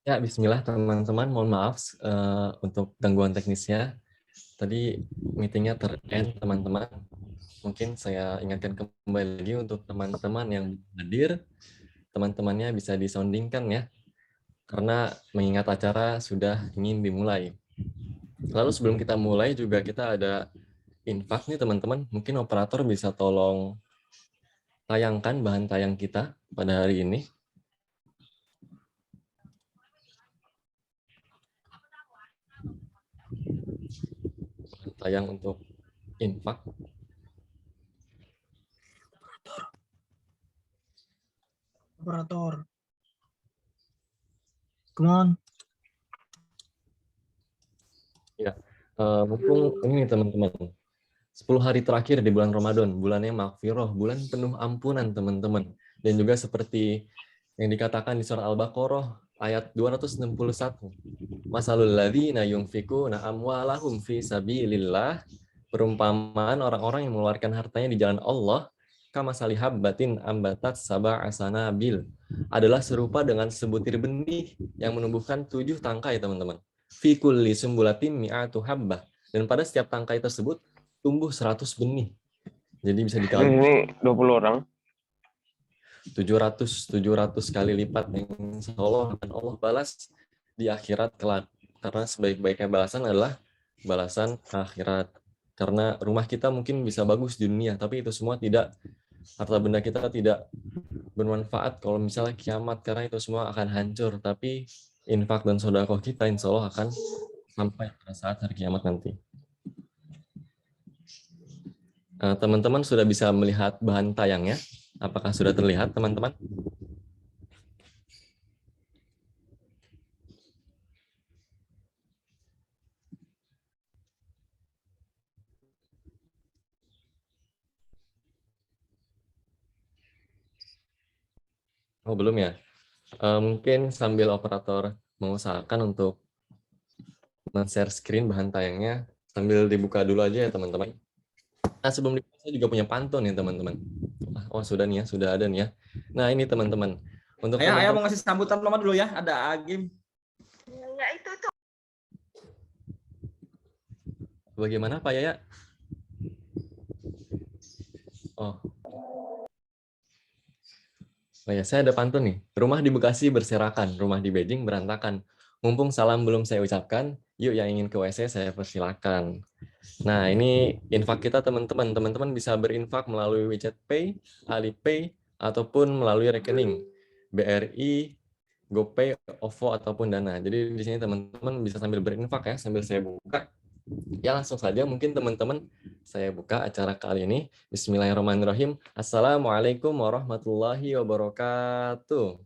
Ya, bismillah teman-teman, mohon maaf untuk gangguan teknisnya. Tadi meetingnya ter-end teman-teman. Mungkin saya ingatkan kembali lagi untuk teman-teman yang hadir, teman-temannya bisa disoundingkan ya, karena mengingat acara sudah ingin dimulai. Lalu sebelum kita mulai juga kita ada infak nih teman-teman. Mungkin operator bisa tolong tayangkan bahan tayang kita pada hari ini. Bahan tayang untuk infak. Operator. Come on. Ya, mumpung ini teman-teman. 10 hari terakhir di bulan Ramadan, bulannya Maghfirah, bulan penuh ampunan teman-teman. Dan juga seperti yang dikatakan di surah Al-Baqarah ayat 261. Masalul ladzina yunfikuna amwalahum fi sabilillah, perumpamaan orang-orang yang mengeluarkan hartanya di jalan Allah, kama salihabbatin ambatat sab'a sanabil, adalah serupa dengan sebutir benih yang menumbuhkan 7 tangkai teman-teman. Fi kulli sumbulatin mi'atu habbah, dan pada setiap tangkai tersebut tumbuh 100 benih. Jadi bisa dikali Ini 20 orang. 700 kali lipat, insya Allah, dan Allah balas di akhirat kelak. Karena sebaik-baiknya balasan adalah balasan akhirat. Karena rumah kita mungkin bisa bagus di dunia, tapi itu semua tidak, harta benda kita tidak bermanfaat kalau misalnya kiamat, karena itu semua akan hancur. Tapi infak dan sedekah kita insya Allah akan sampai pada saat hari kiamat nanti. Teman-teman sudah bisa melihat bahan tayangnya? Apakah sudah terlihat, teman-teman? Oh, belum ya? Mungkin sambil operator mengusahakan untuk men-share screen bahan tayangnya, sambil dibuka dulu aja ya, teman-teman. Nah, sebelum dibuka, saya juga punya pantun ya, teman-teman. Oh, sudah nih ya, sudah ada nih ya. Nah, ini teman-teman. Untuk Ayah teman-teman, mau ngasih sambutan lama dulu ya. Ada Agim. Ya itu tuh. bagaimana Pak Yaya? Oh, ya, saya ada pantun nih. Rumah di Bekasi berserakan, rumah di Beijing berantakan. Mumpung salam belum saya ucapkan, yuk yang ingin ke WC saya persilakan. Nah, ini infak kita teman-teman. Teman-teman bisa berinfak melalui WeChat Pay, Alipay, ataupun melalui rekening BRI, GoPay, OVO, ataupun Dana. Jadi di sini teman-teman bisa sambil berinfak ya, sambil saya buka. Ya, langsung saja mungkin teman-teman saya buka acara kali ini. Bismillahirrahmanirrahim. Assalamualaikum warahmatullahi wabarakatuh.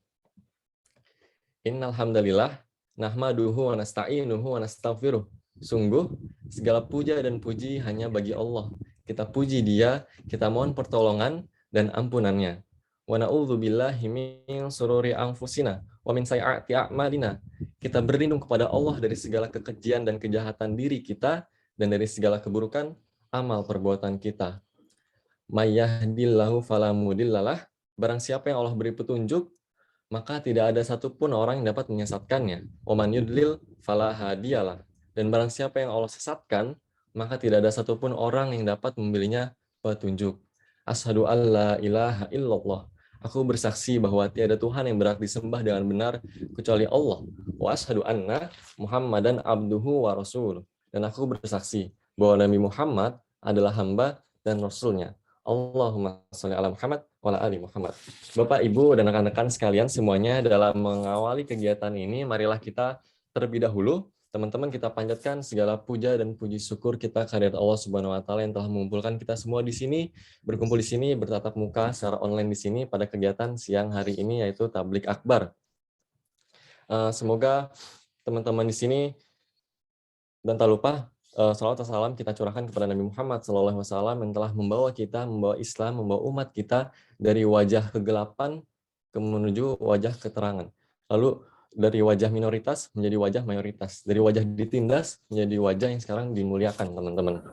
Innal hamdalillah nahmaduhu wa nasta'inuhu wa nastaghfiruh. Sungguh segala puja dan puji hanya bagi Allah. Kita puji Dia, kita mohon pertolongan dan ampunannya. Wa na'udzubillahi min sururi anfusina wa min sayyiati a'malina. Kita berlindung kepada Allah dari segala kekejian dan kejahatan diri kita dan dari segala keburukan amal perbuatan kita. May yahdihillahu fala mudhillalah. Barang siapa yang Allah beri petunjuk, maka tidak ada satupun orang yang dapat menyesatkannya. Waman yudlil fala hadiyalah. Dan barang siapa yang Allah sesatkan, maka tidak ada satupun orang yang dapat memberinya petunjuk. Asyhadu alla ilaha illallah. Aku bersaksi bahwa tiada Tuhan yang berhak disembah dengan benar kecuali Allah. Wa asyhadu anna Muhammadan abduhu wa rasul. Dan aku bersaksi bahwa Nabi Muhammad adalah hamba dan rasulnya. Allahumma sholli ala Muhammad wa ala ali Muhammad. Bapak, Ibu, dan rekan-rekan sekalian semuanya, dalam mengawali kegiatan ini, marilah kita terlebih dahulu, teman-teman, kita panjatkan segala puja dan puji syukur kita kehadirat Allah Subhanahu wa taala yang telah mengumpulkan kita semua di sini, berkumpul di sini, bertatap muka secara online di sini pada kegiatan siang hari ini, yaitu Tablik Akbar. Semoga teman-teman di sini, dan tak lupa salawat dan salam kita curahkan kepada Nabi Muhammad SAW yang telah membawa kita, membawa Islam, membawa umat kita dari wajah kegelapan menuju wajah keterangan. Lalu dari wajah minoritas menjadi wajah mayoritas, dari wajah ditindas menjadi wajah yang sekarang dimuliakan, teman-teman.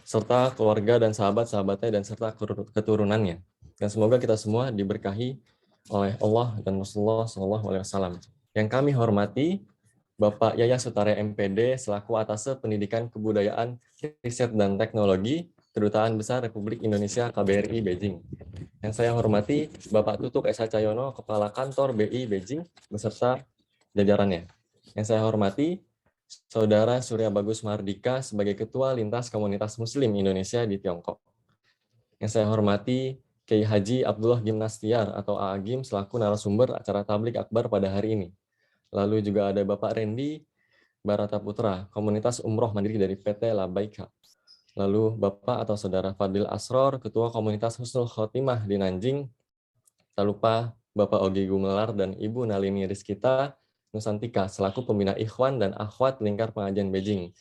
Serta keluarga dan sahabat-sahabatnya dan serta keturunannya. Dan semoga kita semua diberkahi oleh Allah dan Rasulullah SAW. Yang kami hormati Bapak Yaya Sutare MPD selaku Atase Pendidikan Kebudayaan, Riset dan Teknologi Kedutaan Besar Republik Indonesia KBRI Beijing. Yang saya hormati Bapak Tutuk Esa Cahyono Kepala Kantor BI Beijing beserta jajarannya. Yang saya hormati Saudara Surya Bagus Mardika sebagai Ketua Lintas Komunitas Muslim Indonesia di Tiongkok. Yang saya hormati Kiai Haji Abdullah Gimnastiar atau Aagim selaku narasumber acara Tablik Akbar pada hari ini. Lalu juga ada Bapak Randy Barata Putra, Komunitas Umroh Mandiri dari PT Labaika. Lalu Bapak atau Saudara Fadil Asror, Ketua Komunitas Husnul Khotimah di Nanjing. Tak lupa Bapak Ogi Gumelar dan Ibu Nalini Rizkita Nusantika, selaku Pembina Ikhwan dan Akhwat Lingkar Pengajian Beijing.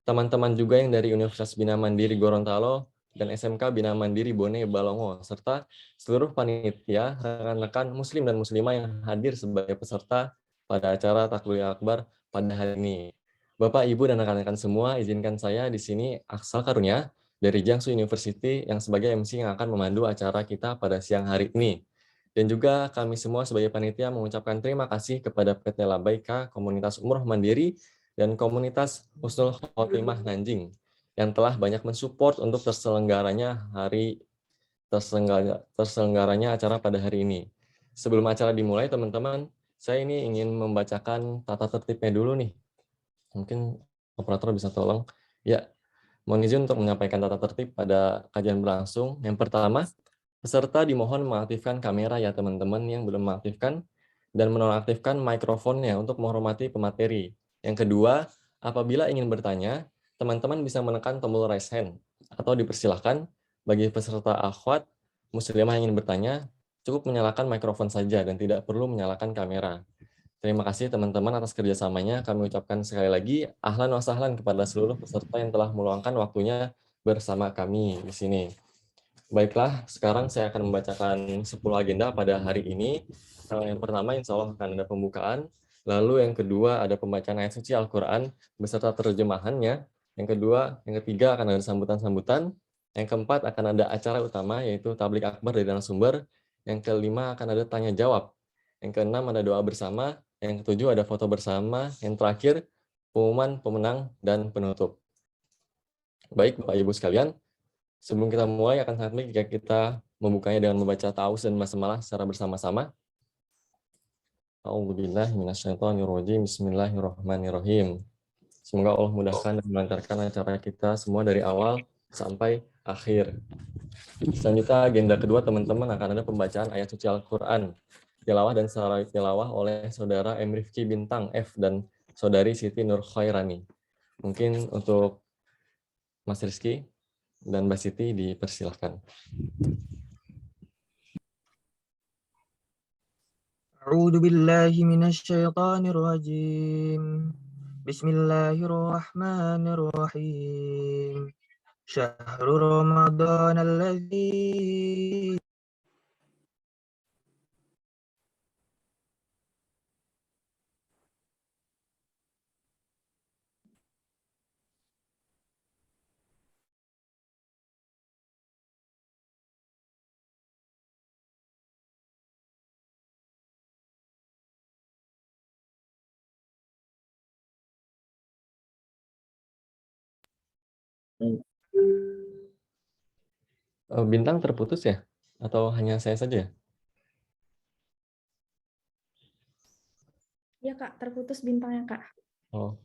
Teman-teman juga yang dari Universitas Bina Mandiri Gorontalo dan SMK Bina Mandiri Bone Balongo, serta seluruh panitia, rekan-rekan Muslim dan Muslimah yang hadir sebagai peserta pada acara Takbir Akbar pada hari ini. Bapak, Ibu, dan rekan-rekan semua, izinkan saya di sini Aksal Karunia dari Jiangsu University yang sebagai MC yang akan memandu acara kita pada siang hari ini. Dan juga kami semua sebagai panitia mengucapkan terima kasih kepada PT Labaika, Komunitas Umroh Mandiri, dan Komunitas Husnul Khotimah Nanjing yang telah banyak mensupport untuk terselenggaranya acara pada hari ini. Sebelum acara dimulai, teman-teman, saya ini ingin membacakan tata tertibnya dulu nih. Mungkin operator bisa tolong. Ya, mohon izin untuk menyampaikan tata tertib pada kajian berlangsung. Yang pertama, peserta dimohon mengaktifkan kamera ya teman-teman yang belum mengaktifkan dan menonaktifkan mikrofonnya untuk menghormati pemateri. Yang kedua, apabila ingin bertanya, teman-teman bisa menekan tombol raise hand atau dipersilahkan bagi peserta akhwat muslimah yang ingin bertanya, cukup menyalakan mikrofon saja dan tidak perlu menyalakan kamera. Terima kasih teman-teman atas kerjasamanya. Kami ucapkan sekali lagi ahlan wa sahlan kepada seluruh peserta yang telah meluangkan waktunya bersama kami di sini. Baiklah, sekarang saya akan membacakan 10 agenda pada hari ini. Yang pertama, insya Allah akan ada pembukaan. Lalu yang kedua, ada pembacaan ayat suci Al-Quran beserta terjemahannya. Yang kedua, yang ketiga akan ada sambutan-sambutan. Yang keempat akan ada acara utama, yaitu Tablik Akbar dari narasumber. Yang kelima akan ada tanya jawab. Yang keenam ada doa bersama. Yang ketujuh ada foto bersama. Yang terakhir, pengumuman pemenang dan penutup. Baik, Bapak Ibu sekalian, sebelum kita mulai, akan sangat baik jika kita membukanya dengan membaca ta'awuz dan basmalah secara bersama-sama. A'udzubillahi minasyaitonirrajim. Bismillahirrahmanirrahim. Semoga Allah mudahkan dan melancarkan acara kita semua dari awal sampai akhir. Selanjutnya agenda kedua teman-teman akan ada pembacaan ayat suci Al-Quran. Tilawah dan sarai tilawah oleh Saudara M. Rifki Bintang F dan Saudari Siti Nur Khairani. Mungkin untuk Mas Rizky dan Mbak Siti dipersilahkan. أعوذ بالله من الشيطان الرجيم بسم الله الرحمن الرحيم شهر رمضان الذي Bintang terputus ya? Atau hanya saya saja? Iya Kak, terputus bintangnya Kak. Oh.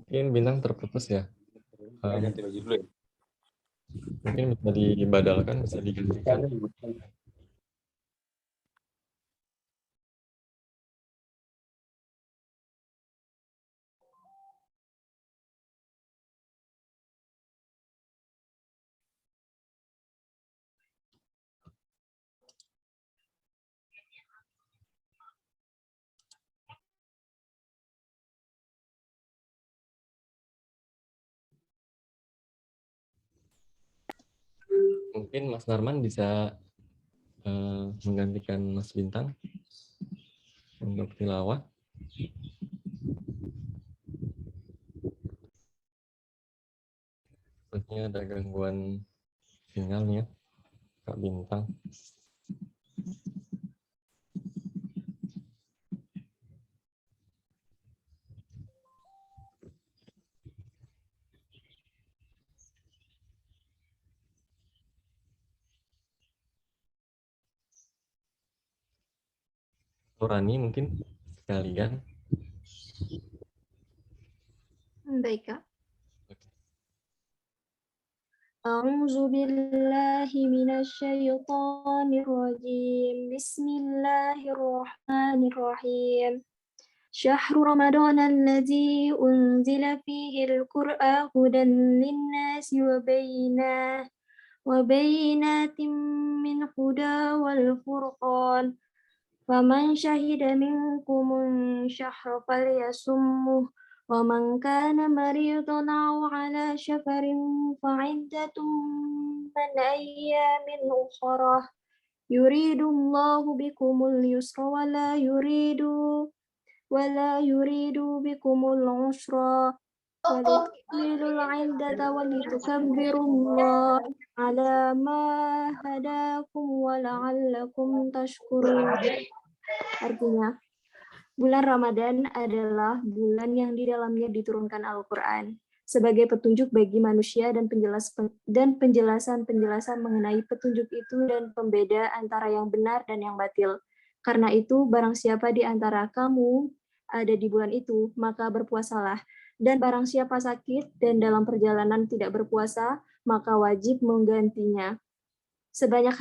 Mungkin bintang terputus ya. Mungkin bisa dibadalkan, bisa digantikan. Mungkin Mas Narman bisa menggantikan Mas Bintang untuk tilawah. Sepertinya ada gangguan tinggal nih ya, Kak Bintang. Rani mungkin sekalian. Baik, Kak. Oke. أعوذ بالله من الشيطان الرجيم بسم الله الرحمن الرحيم شهر رمضان الذي أنزل فيه القرآن هدى للناس وبينات من هدى والفرقان فمن شهد منكم الشهر فليصمه ومن كان مريضا أو على سفر فعدة من أيام أخرى يريد الله بكم اليسر ولا يريد بكم العسر ولتكملوا العدة ولتكبروا الله على ما هداكم ولعلكم تشكرون. Artinya, bulan Ramadan adalah bulan yang di dalamnya diturunkan Al-Quran sebagai petunjuk bagi manusia dan penjelasan-penjelasan mengenai petunjuk itu dan pembeda antara yang benar dan yang batil. Karena itu, barang siapa di antara kamu ada di bulan itu, maka berpuasalah. Dan barang siapa sakit dan dalam perjalanan tidak berpuasa, maka wajib menggantinya sebanyak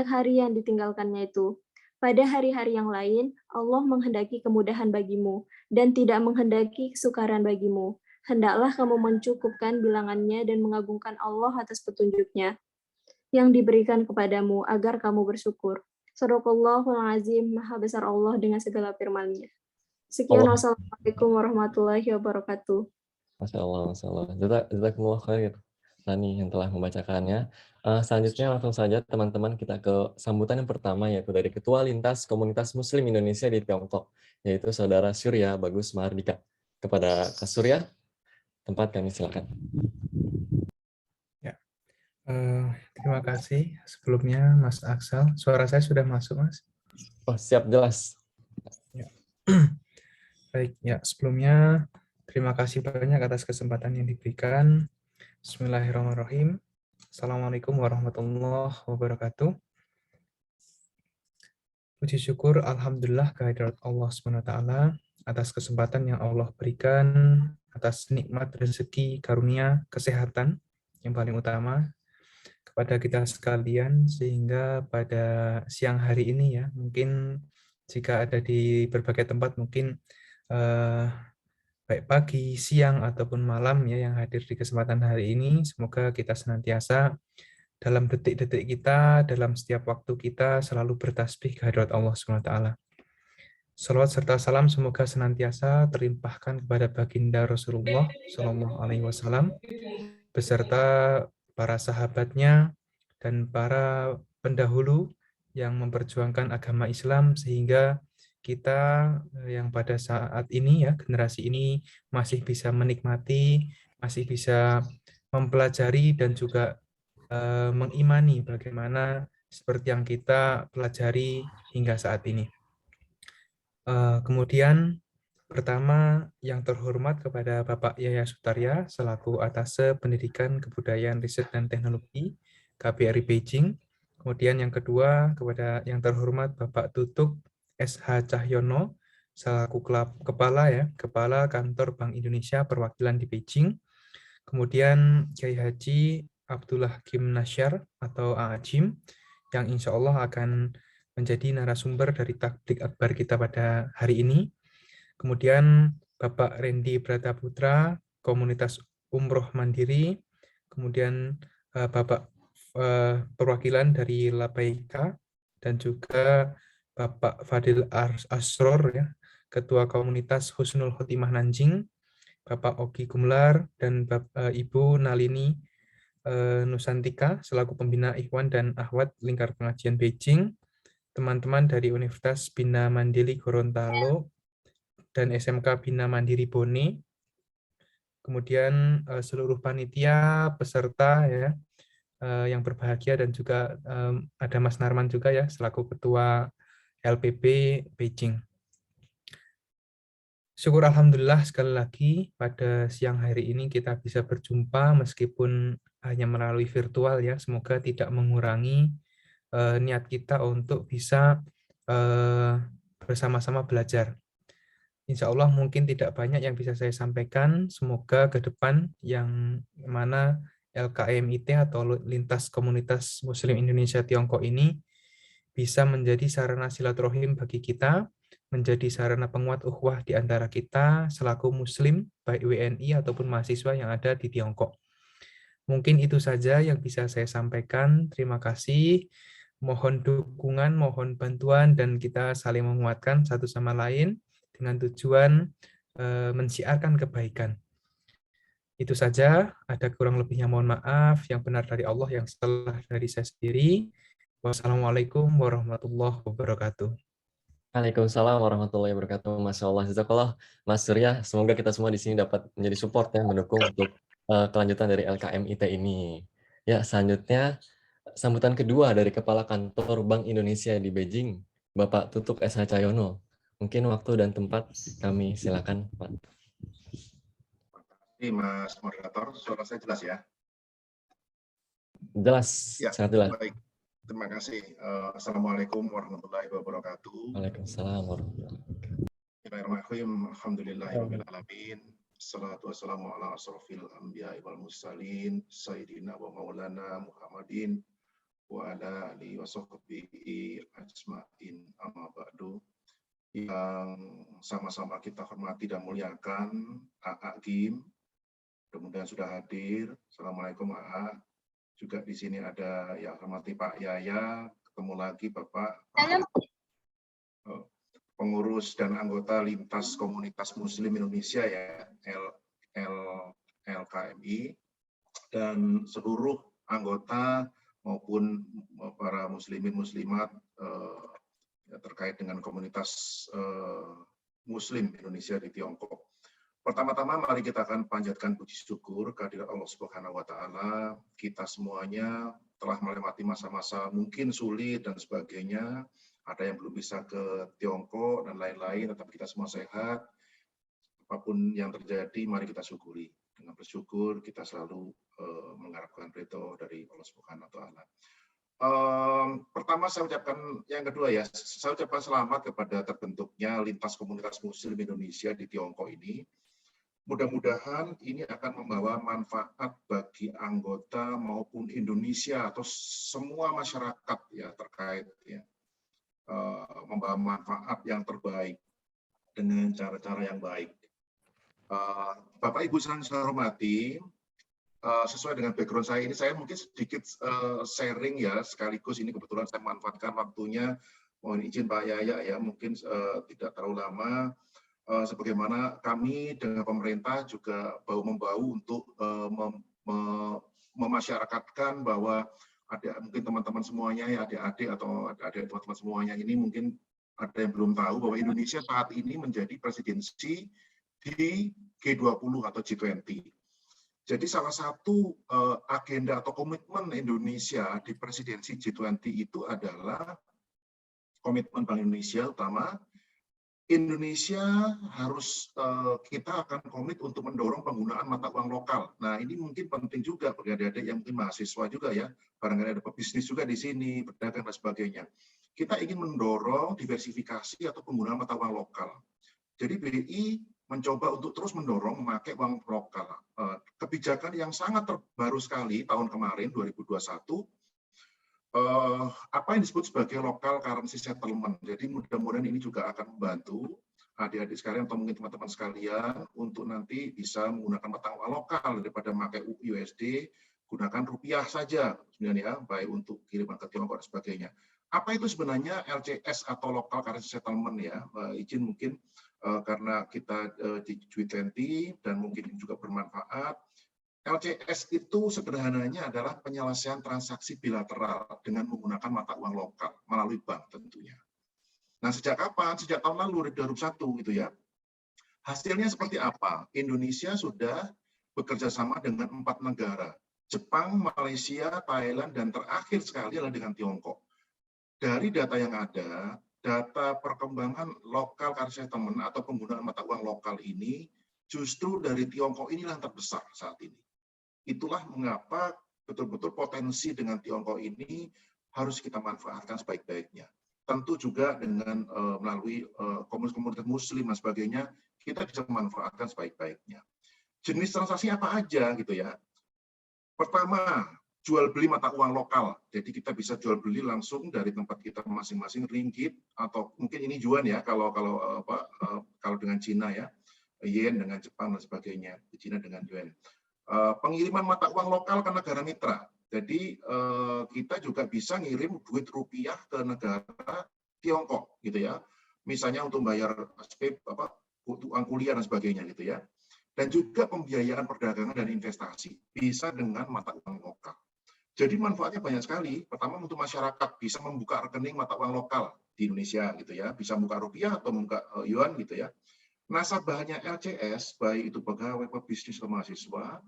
hari yang ditinggalkannya itu. Pada hari-hari yang lain, Allah menghendaki kemudahan bagimu dan tidak menghendaki kesukaran bagimu. Hendaklah kamu mencukupkan bilangannya dan mengagungkan Allah atas petunjuknya yang diberikan kepadamu agar kamu bersyukur. Shadaqallahul azim, maha besar Allah dengan segala firman-Nya. Sekian, Allah. wassalamualaikum warahmatullahi wabarakatuh. Masya Allah, Masya Allah. Jazakumullah khair, Rani yang telah membacakannya. Selanjutnya langsung saja teman-teman kita ke sambutan yang pertama, yaitu dari Ketua Lintas Komunitas Muslim Indonesia di Tiongkok, yaitu Saudara Surya Bagus Mahardika. Kepada Kak Surya, tempat kami silakan. Ya, terima kasih sebelumnya Mas Aksal. Suara saya sudah masuk, Mas? Oh, siap, jelas. Ya. Baik, ya sebelumnya terima kasih banyak atas kesempatan yang diberikan. Bismillahirrahmanirrahim. Assalamualaikum warahmatullahi wabarakatuh. Puji syukur Alhamdulillah kehadirat Allah SWT atas kesempatan yang Allah berikan, atas nikmat rezeki, karunia, kesehatan yang paling utama kepada kita sekalian, sehingga pada siang hari ini ya, mungkin jika ada di berbagai tempat mungkin baik pagi, siang, ataupun malam ya yang hadir di kesempatan hari ini, semoga kita senantiasa dalam detik-detik kita, dalam setiap waktu kita selalu bertasbih kehadirat Allah SWT. Salawat serta salam semoga senantiasa terlimpahkan kepada baginda Rasulullah SAW beserta para sahabatnya dan para pendahulu yang memperjuangkan agama Islam sehingga kita yang pada saat ini ya, generasi ini masih bisa menikmati, masih bisa mempelajari dan juga mengimani bagaimana seperti yang kita pelajari hingga saat ini. Kemudian pertama yang terhormat kepada Bapak Yaya Sutarya selaku Atase Pendidikan Kebudayaan Riset dan Teknologi KBRI Beijing. Kemudian yang kedua kepada yang terhormat Bapak Tutuk SH Cahyono selaku Kepala Kantor Bank Indonesia Perwakilan di Beijing. Kemudian Kiai Haji Abdullah Kim Nasyar atau A'ajim yang insya Allah akan menjadi narasumber dari takbik akbar kita pada hari ini. Kemudian Bapak Randy Brataputra, Komunitas Umroh Mandiri. Kemudian Bapak perwakilan dari Labaika dan juga Bapak Fadil Asror, ya, Ketua Komunitas Husnul Khotimah Nanjing, Bapak Ogi Gumlar, dan Ibu Nalini Nusantika selaku pembina Ikhwan dan Akhwat Lingkar Pengajian Beijing, teman-teman dari Universitas Bina Mandiri Gorontalo dan SMK Bina Mandiri Bone, kemudian seluruh panitia, peserta, ya, yang berbahagia dan juga ada Mas Narman juga ya selaku Ketua LPB Beijing. Syukur alhamdulillah sekali lagi pada siang hari ini kita bisa berjumpa meskipun hanya melalui virtual ya. Semoga tidak mengurangi niat kita untuk bisa bersama-sama belajar. Insya Allah mungkin tidak banyak yang bisa saya sampaikan. Semoga ke depan yang mana LKMIT atau Lintas Komunitas Muslim Indonesia Tiongkok ini bisa menjadi sarana silaturahim bagi kita, menjadi sarana penguat ukhuwah di antara kita selaku Muslim, baik WNI ataupun mahasiswa yang ada di Tiongkok. Mungkin itu saja yang bisa saya sampaikan. Terima kasih. Mohon dukungan, mohon bantuan, dan kita saling menguatkan satu sama lain dengan tujuan mensiarkan kebaikan. Itu saja, ada kurang lebihnya mohon maaf, yang benar dari Allah, yang salah dari saya sendiri. Wassalamualaikum warahmatullahi wabarakatuh. Waalaikumsalam warahmatullahi wabarakatuh. Masya Allah, jazakallah Mas Surya. Semoga kita semua di sini dapat menjadi support ya, mendukung untuk kelanjutan dari LKMIT ini. Ya, selanjutnya sambutan kedua dari Kepala Kantor Bank Indonesia di Beijing, Bapak Tutuk S.H. Cahyono. Mungkin waktu dan tempat kami silakan, Pak. Ini Mas Moderator, suara saya jelas ya? Jelas, Ya, sangat jelas. baik. Terima kasih. Assalamualaikum warahmatullahi wabarakatuh. Waalaikumsalam warahmatullahi wabarakatuh. Bismillahirrahmanirrahim. Alhamdulillahirabbil alamin. Assalatu wassalamu ala asrofil anbiya'i wal mursalin sayyidina wa maulana Muhammadin wa ala alihi wa sahbihi ajmain, amma ba'du. Yang sama-sama kita hormati dan muliakan AA Gim, mudah-mudahan sudah hadir. Assalamualaikum AA. Juga di sini ada yang hormati Pak Yaya, ketemu lagi Bapak pengurus dan anggota Lintas Komunitas Muslim Indonesia ya, LKMI, dan seluruh anggota maupun para muslimin muslimat terkait dengan komunitas Muslim Indonesia di Tiongkok. Pertama-tama mari kita akan panjatkan puji syukur kehadirat Allah Subhanahu wa taala. Kita semuanya telah melewati masa-masa mungkin sulit dan sebagainya. Ada yang belum bisa ke Tiongkok dan lain-lain, tetapi kita semua sehat. Apapun yang terjadi, mari kita syukuri. Dengan bersyukur kita selalu mengharapkan ridho dari Allah Subhanahu wa taala. Pertama saya ucapkan, yang kedua ya, saya ucapkan selamat kepada terbentuknya Lintas Komunitas Muslim Indonesia di Tiongkok ini. Mudah-mudahan ini akan membawa manfaat bagi anggota maupun Indonesia atau semua masyarakat ya terkait ya, membawa manfaat yang terbaik dengan cara-cara yang baik. Bapak Ibu yang saya hormati, sesuai dengan background saya ini, saya mungkin sedikit sharing ya, sekaligus ini kebetulan saya manfaatkan waktunya. Mohon izin Pak Yaya ya, mungkin tidak terlalu lama. Sebagaimana kami dengan pemerintah juga bahu-membahu untuk memasyarakatkan bahwa ada mungkin teman-teman semuanya ya, adik-adik atau adik-adik teman-teman semuanya ini mungkin ada yang belum tahu bahwa Indonesia saat ini menjadi presidensi di G20 atau G20. Jadi salah satu agenda atau komitmen Indonesia di presidensi G20 itu adalah komitmen Bank Indonesia utama. Indonesia harus, kita akan komit untuk mendorong penggunaan mata uang lokal. Nah ini mungkin penting juga bagi adik-adik yang mungkin mahasiswa juga ya, barangkali ada pebisnis juga di sini, berdagang dan sebagainya. Kita ingin mendorong diversifikasi atau penggunaan mata uang lokal. Jadi BI mencoba untuk terus mendorong memakai uang lokal. Kebijakan yang sangat terbaru sekali tahun kemarin 2021, apa yang disebut sebagai local currency settlement. Jadi mudah-mudahan ini juga akan membantu adik-adik sekalian atau mungkin teman-teman sekalian untuk nanti bisa menggunakan mata uang lokal daripada memakai USD, gunakan rupiah saja sebenarnya, baik untuk kiriman ke Tiongkok dan sebagainya. Apa itu sebenarnya LCS atau local currency settlement ya? Izin mungkin karena kita di G20 dan mungkin juga bermanfaat. LCS itu sederhananya adalah penyelesaian transaksi bilateral dengan menggunakan mata uang lokal melalui bank tentunya. Nah, sejak kapan? Sejak tahun lalu 2021 gitu ya. Hasilnya seperti apa? Indonesia sudah bekerja sama dengan 4 negara. Jepang, Malaysia, Thailand, dan terakhir sekali adalah dengan Tiongkok. Dari data yang ada, data perkembangan lokal currency settlement atau penggunaan mata uang lokal ini justru dari Tiongkok inilah yang terbesar saat ini. Itulah mengapa betul-betul potensi dengan Tiongkok ini harus kita manfaatkan sebaik-baiknya. Tentu juga dengan melalui komunitas Muslim dan sebagainya, kita bisa memanfaatkan sebaik-baiknya. Jenis transaksi apa aja gitu ya? Pertama, jual beli mata uang lokal. Jadi kita bisa jual beli langsung dari tempat kita masing-masing, ringgit atau mungkin ini yuan ya kalau dengan Cina ya, yen dengan Jepang dan sebagainya, Cina dengan yuan. Pengiriman mata uang lokal ke negara mitra. Jadi kita juga bisa ngirim duit rupiah ke negara Tiongkok gitu ya. Misalnya untuk bayar uang kuliah dan sebagainya gitu ya. Dan juga pembiayaan perdagangan dan investasi bisa dengan mata uang lokal. Jadi manfaatnya banyak sekali. Pertama untuk masyarakat bisa membuka rekening mata uang lokal di Indonesia gitu ya, bisa membuka rupiah atau membuka yuan gitu ya. Nasabahnya LCS, baik itu pegawai, pebisnis atau mahasiswa,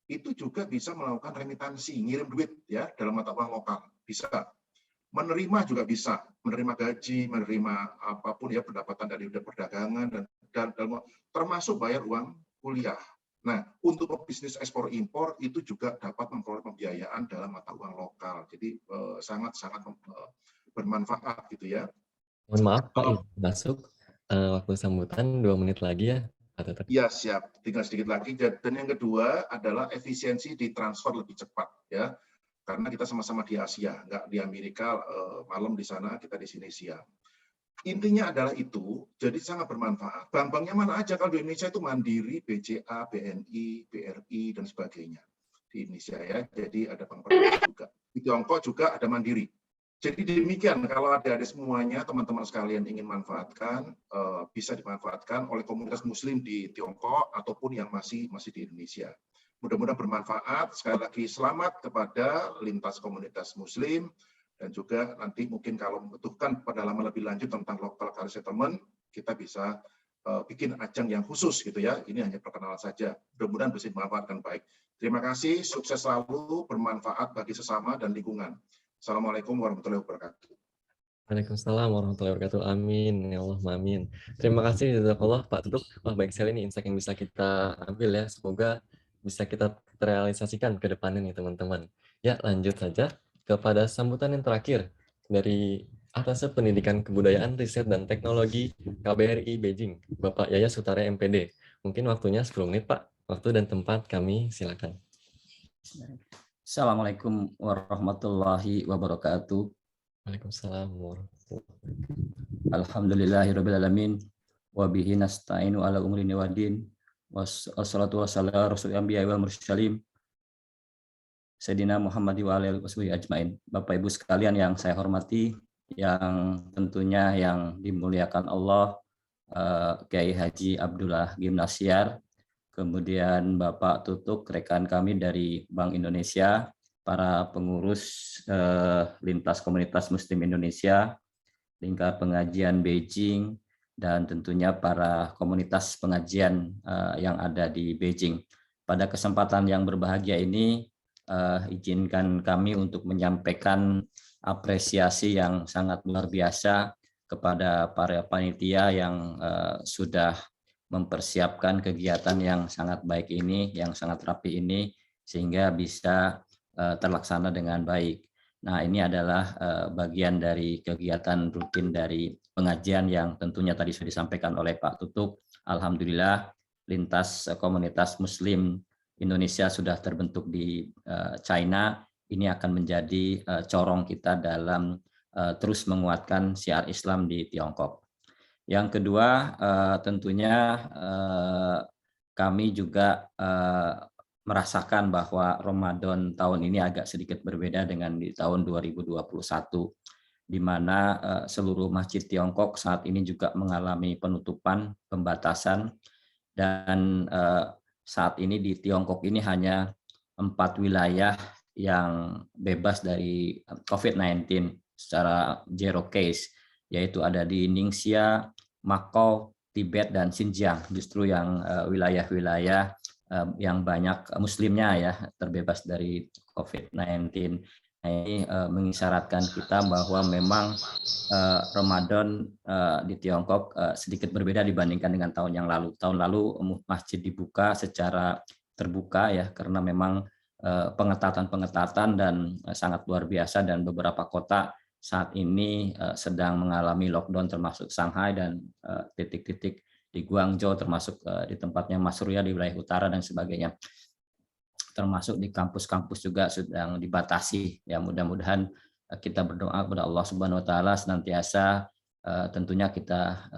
itu juga bisa melakukan remitansi, ngirim duit ya dalam mata uang lokal, bisa. Menerima juga bisa, menerima gaji, menerima apapun ya pendapatan dari perdagangan dan termasuk bayar uang kuliah. Nah, untuk pebisnis ekspor impor itu juga dapat memperoleh pembiayaan dalam mata uang lokal. Jadi sangat-sangat bermanfaat gitu ya. Mohon maaf Pak, masuk waktu sambutan 2 menit lagi ya. Ya siap, tinggal sedikit lagi. Dan yang kedua adalah efisiensi di transfer lebih cepat ya, karena kita sama-sama di Asia, nggak di Amerika malam di sana, kita di sini siang. Intinya adalah itu, jadi sangat bermanfaat. Bank-banknya mana aja kalau di Indonesia itu Mandiri, BCA, BNI, BRI dan sebagainya di Indonesia ya. Jadi ada bank juga. Di Tiongkok juga ada Mandiri. Jadi demikian, kalau adik-adik semuanya, teman-teman sekalian ingin manfaatkan, bisa dimanfaatkan oleh komunitas Muslim di Tiongkok ataupun yang masih di Indonesia. Mudah-mudahan bermanfaat. Sekali lagi selamat kepada lintas komunitas Muslim, dan juga nanti mungkin kalau membutuhkan pendalaman lebih lanjut tentang local currency settlement, kita bisa bikin ajang yang khusus gitu ya. Ini hanya perkenalan saja. Mudah-mudahan bisa dimanfaatkan baik. Terima kasih, sukses selalu, bermanfaat bagi sesama dan lingkungan. Assalamualaikum warahmatullahi wabarakatuh. Waalaikumsalam warahmatullahi wabarakatuh. Amin. Ya Allah, amin. Terima kasih jazakallah Pak Tutuk. Wah, baik sekali nih insight yang bisa kita ambil ya. Semoga bisa kita realisasikan ke depannya nih teman-teman. Ya, lanjut saja kepada sambutan yang terakhir dari Atas Pendidikan Kebudayaan, Riset dan Teknologi KBRI Beijing, Bapak Yaya Sutaria MPD. Mungkin waktunya 10 menit Pak. Waktu dan tempat kami silakan. Assalamualaikum warahmatullahi wabarakatuh. Waalaikumsalam warahmatullahi wabarakatuh. Alhamdulillahirrabbilalamin. Wabihi nasta'inu ala umri niwadin. Wassalatu wassalamu rasul anbiya wal mursalin. Sayyidina Muhammad wa alihi washabihi ajmain. Bapak Ibu sekalian yang saya hormati, yang tentunya yang dimuliakan Allah, Kiai Haji Abdullah Gimnasyar, kemudian Bapak Tutuk, rekan kami dari Bank Indonesia, para pengurus lintas komunitas Muslim Indonesia, lingkar pengajian Beijing, dan tentunya para komunitas pengajian yang ada di Beijing. Pada kesempatan yang berbahagia ini, izinkan kami untuk menyampaikan apresiasi yang sangat luar biasa kepada para panitia yang sudah mempersiapkan kegiatan yang sangat baik ini, yang sangat rapi ini, sehingga bisa terlaksana dengan baik. Nah, ini adalah bagian dari kegiatan rutin dari pengajian yang tentunya tadi sudah disampaikan oleh Pak Tutuk. Alhamdulillah, lintas komunitas Muslim Indonesia sudah terbentuk di China. Ini akan menjadi corong kita dalam terus menguatkan syiar Islam di Tiongkok. Yang kedua, tentunya kami juga merasakan bahwa Ramadan tahun ini agak sedikit berbeda dengan di tahun 2021, di mana seluruh masjid Tiongkok saat ini juga mengalami penutupan, pembatasan, dan saat ini di Tiongkok ini hanya 4 wilayah yang bebas dari COVID-19 secara zero case, yaitu ada di Ningxia, Macau, Tibet, dan Xinjiang. Justru yang wilayah-wilayah yang banyak muslimnya ya, terbebas dari COVID-19. Nah, ini mengisyaratkan kita bahwa memang Ramadan di Tiongkok sedikit berbeda dibandingkan dengan tahun yang lalu. Tahun lalu masjid dibuka secara terbuka ya, karena memang pengetatan-pengetatan dan sangat luar biasa, dan beberapa kota saat ini sedang mengalami lockdown termasuk Shanghai dan titik-titik di Guangzhou, termasuk di tempatnya Mas Surya di wilayah utara dan sebagainya. Termasuk di kampus-kampus juga sedang dibatasi. Ya, mudah-mudahan kita berdoa kepada Allah Subhanahu wa taala senantiasa tentunya kita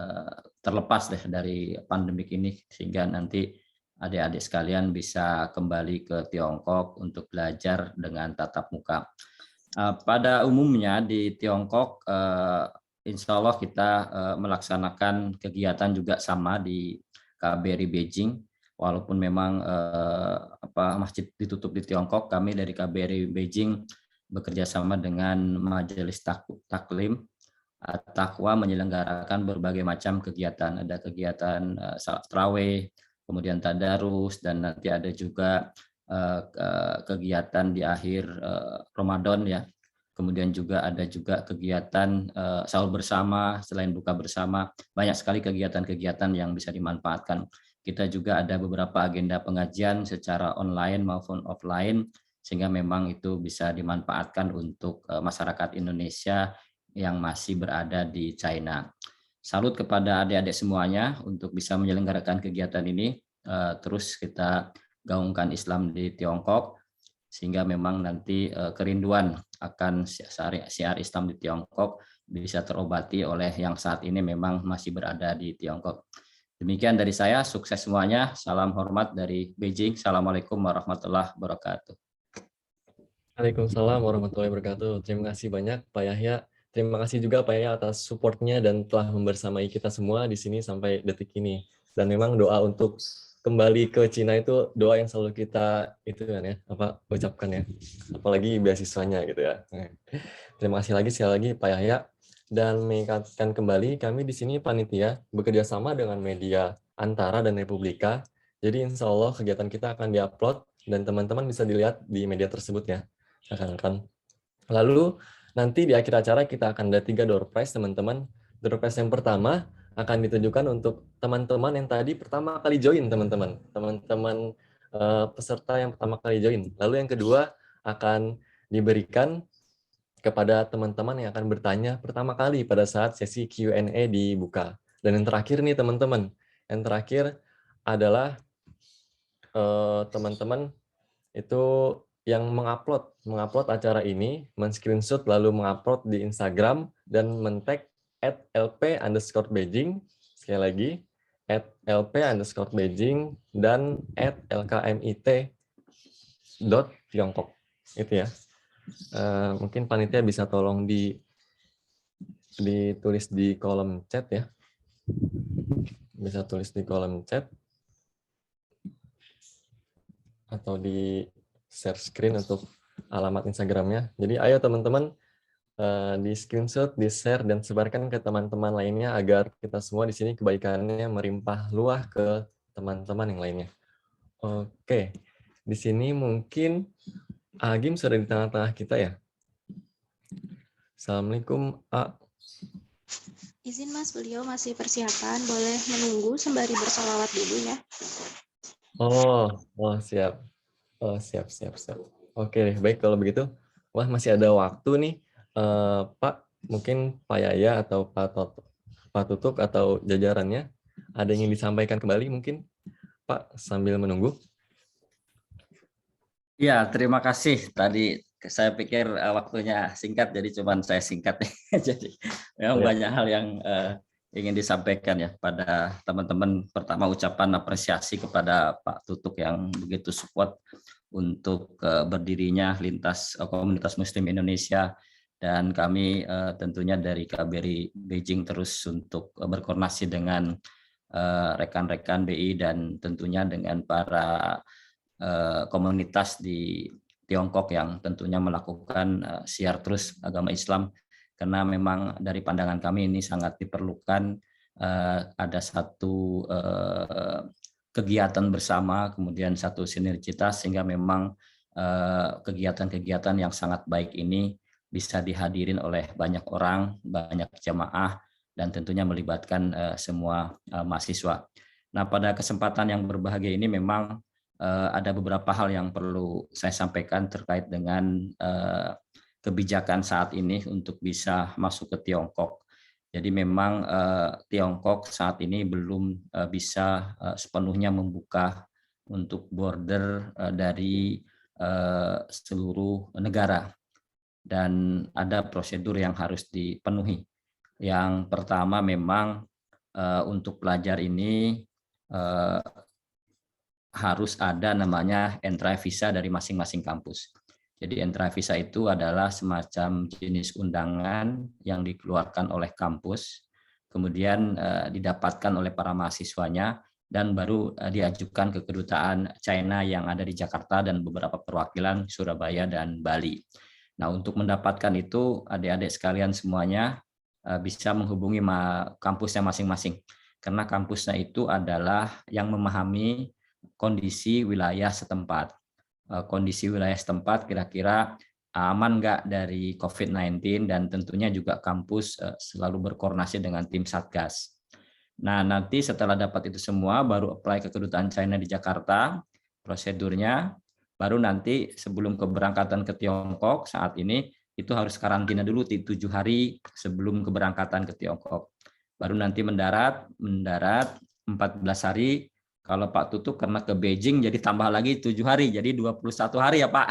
terlepas dari pandemik ini, sehingga nanti adik-adik sekalian bisa kembali ke Tiongkok untuk belajar dengan tatap muka. Pada umumnya di Tiongkok insya Allah kita melaksanakan kegiatan juga sama di KBRI Beijing, walaupun memang masjid ditutup di Tiongkok. Kami dari KBRI Beijing bekerja sama dengan Majelis Taklim Takwa menyelenggarakan berbagai macam kegiatan. Ada kegiatan salat tarawih, kemudian tadarus, dan nanti ada juga kegiatan di akhir Ramadan ya. Kemudian juga ada juga kegiatan sahur bersama, selain buka bersama, banyak sekali kegiatan-kegiatan yang bisa dimanfaatkan. Kita juga ada beberapa agenda pengajian secara online maupun offline, sehingga memang itu bisa dimanfaatkan untuk masyarakat Indonesia yang masih berada di China. Salut kepada adik-adik semuanya untuk bisa menyelenggarakan kegiatan ini. Terus kita gaungkan Islam di Tiongkok, sehingga memang nanti kerinduan akan syiar Islam di Tiongkok bisa terobati oleh yang saat ini memang masih berada di Tiongkok. Demikian dari saya, sukses semuanya. Salam hormat dari Beijing. Assalamualaikum warahmatullahi wabarakatuh. Waalaikumsalam warahmatullahi wabarakatuh. Terima kasih banyak Pak Yahya. Terima kasih juga Pak Yahya atas supportnya dan telah membersamai kita semua di sini sampai detik ini. Dan memang doa untuk kembali ke Cina itu doa yang selalu kita ucapkan ya, apalagi beasiswanya gitu ya. Terima kasih lagi sekali lagi Pak Yahya, dan mengingatkan kembali kami di sini panitia bekerja sama dengan media Antara dan Republika. Jadi insya Allah kegiatan kita akan diupload dan teman-teman bisa dilihat di media tersebut ya. Lalu nanti di akhir acara kita akan ada 3 door prize teman-teman. Door prize yang pertama akan ditujukan untuk teman-teman yang tadi pertama kali join teman-teman peserta yang pertama kali join. Lalu yang kedua akan diberikan kepada teman-teman yang akan bertanya pertama kali pada saat sesi Q&A dibuka. Dan yang terakhir nih teman-teman, yang terakhir adalah teman-teman itu yang mengupload acara ini, men-screenshot lalu mengupload di Instagram dan men-tag @lp_beijing, sekali lagi @lp_beijing dan @lkmit.tiongkok, itu ya. Mungkin panitia bisa tolong ditulis di kolom chat ya, bisa tulis di kolom chat atau di share screen untuk alamat Instagramnya. Jadi ayo teman-teman, di screenshot, di share dan sebarkan ke teman-teman lainnya agar kita semua di sini kebaikannya melimpah luah ke teman-teman yang lainnya. Oke, di sini mungkin Agim sudah di tengah-tengah kita ya. Assalamualaikum. Izin Mas, beliau masih persiapan, boleh menunggu sembari bersolawat dulu ya. Siap. Siap. Oke, baik kalau begitu. Wah, masih ada waktu nih. Pak, mungkin Pak Yahya atau Pak Tutuk atau jajarannya ada yang ingin disampaikan kembali mungkin Pak sambil menunggu. Ya, terima kasih. Tadi saya pikir waktunya singkat, jadi cuma saya singkat. Jadi memang banyak hal yang ingin disampaikan ya pada teman-teman. Pertama, ucapan apresiasi kepada Pak Tutuk yang begitu support untuk berdirinya lintas komunitas Muslim Indonesia. Dan kami tentunya dari KBRI Beijing terus untuk berkoordinasi dengan rekan-rekan BI dan tentunya dengan para komunitas di Tiongkok yang tentunya melakukan syiar terus agama Islam, karena memang dari pandangan kami ini sangat diperlukan ada satu kegiatan bersama, kemudian satu sinergitas sehingga memang kegiatan-kegiatan yang sangat baik ini bisa dihadirin oleh banyak orang, banyak jamaah, dan tentunya melibatkan semua mahasiswa. Nah, pada kesempatan yang berbahagia ini memang ada beberapa hal yang perlu saya sampaikan terkait dengan kebijakan saat ini untuk bisa masuk ke Tiongkok. Jadi memang Tiongkok saat ini belum bisa sepenuhnya membuka untuk border dari seluruh negara, dan ada prosedur yang harus dipenuhi. Yang pertama memang untuk pelajar ini harus ada namanya entry visa dari masing-masing kampus. Jadi entry visa itu adalah semacam jenis undangan yang dikeluarkan oleh kampus, kemudian didapatkan oleh para mahasiswanya, dan baru diajukan ke kedutaan China yang ada di Jakarta dan beberapa perwakilan Surabaya dan Bali. Nah, untuk mendapatkan itu, adik-adik sekalian semuanya bisa menghubungi kampusnya masing-masing, karena kampusnya itu adalah yang memahami kondisi wilayah setempat. Kondisi wilayah setempat kira-kira aman nggak dari COVID-19, dan tentunya juga kampus selalu berkoordinasi dengan tim Satgas. Nah, nanti setelah dapat itu semua, baru apply ke kedutaan China di Jakarta, prosedurnya, baru nanti sebelum keberangkatan ke Tiongkok saat ini, itu harus karantina dulu 7 hari sebelum keberangkatan ke Tiongkok. Baru nanti mendarat 14 hari, kalau Pak Tutuk karena ke Beijing jadi tambah lagi 7 hari, jadi 21 hari ya Pak.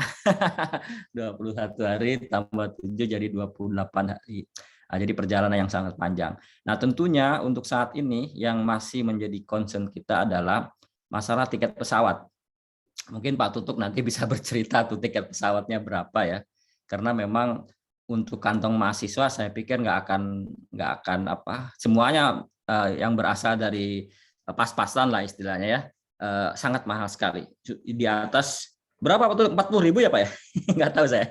21 hari tambah 7 jadi 28 hari. Nah, jadi perjalanan yang sangat panjang. Nah, tentunya untuk saat ini yang masih menjadi concern kita adalah masalah tiket pesawat. Mungkin Pak Tutuk nanti bisa bercerita tuh tiket pesawatnya berapa ya. Karena memang untuk kantong mahasiswa saya pikir nggak akan semuanya yang berasal dari pas-pasan lah istilahnya ya, sangat mahal sekali. Di atas berapa betul, 40.000 ya Pak ya? Nggak tahu saya.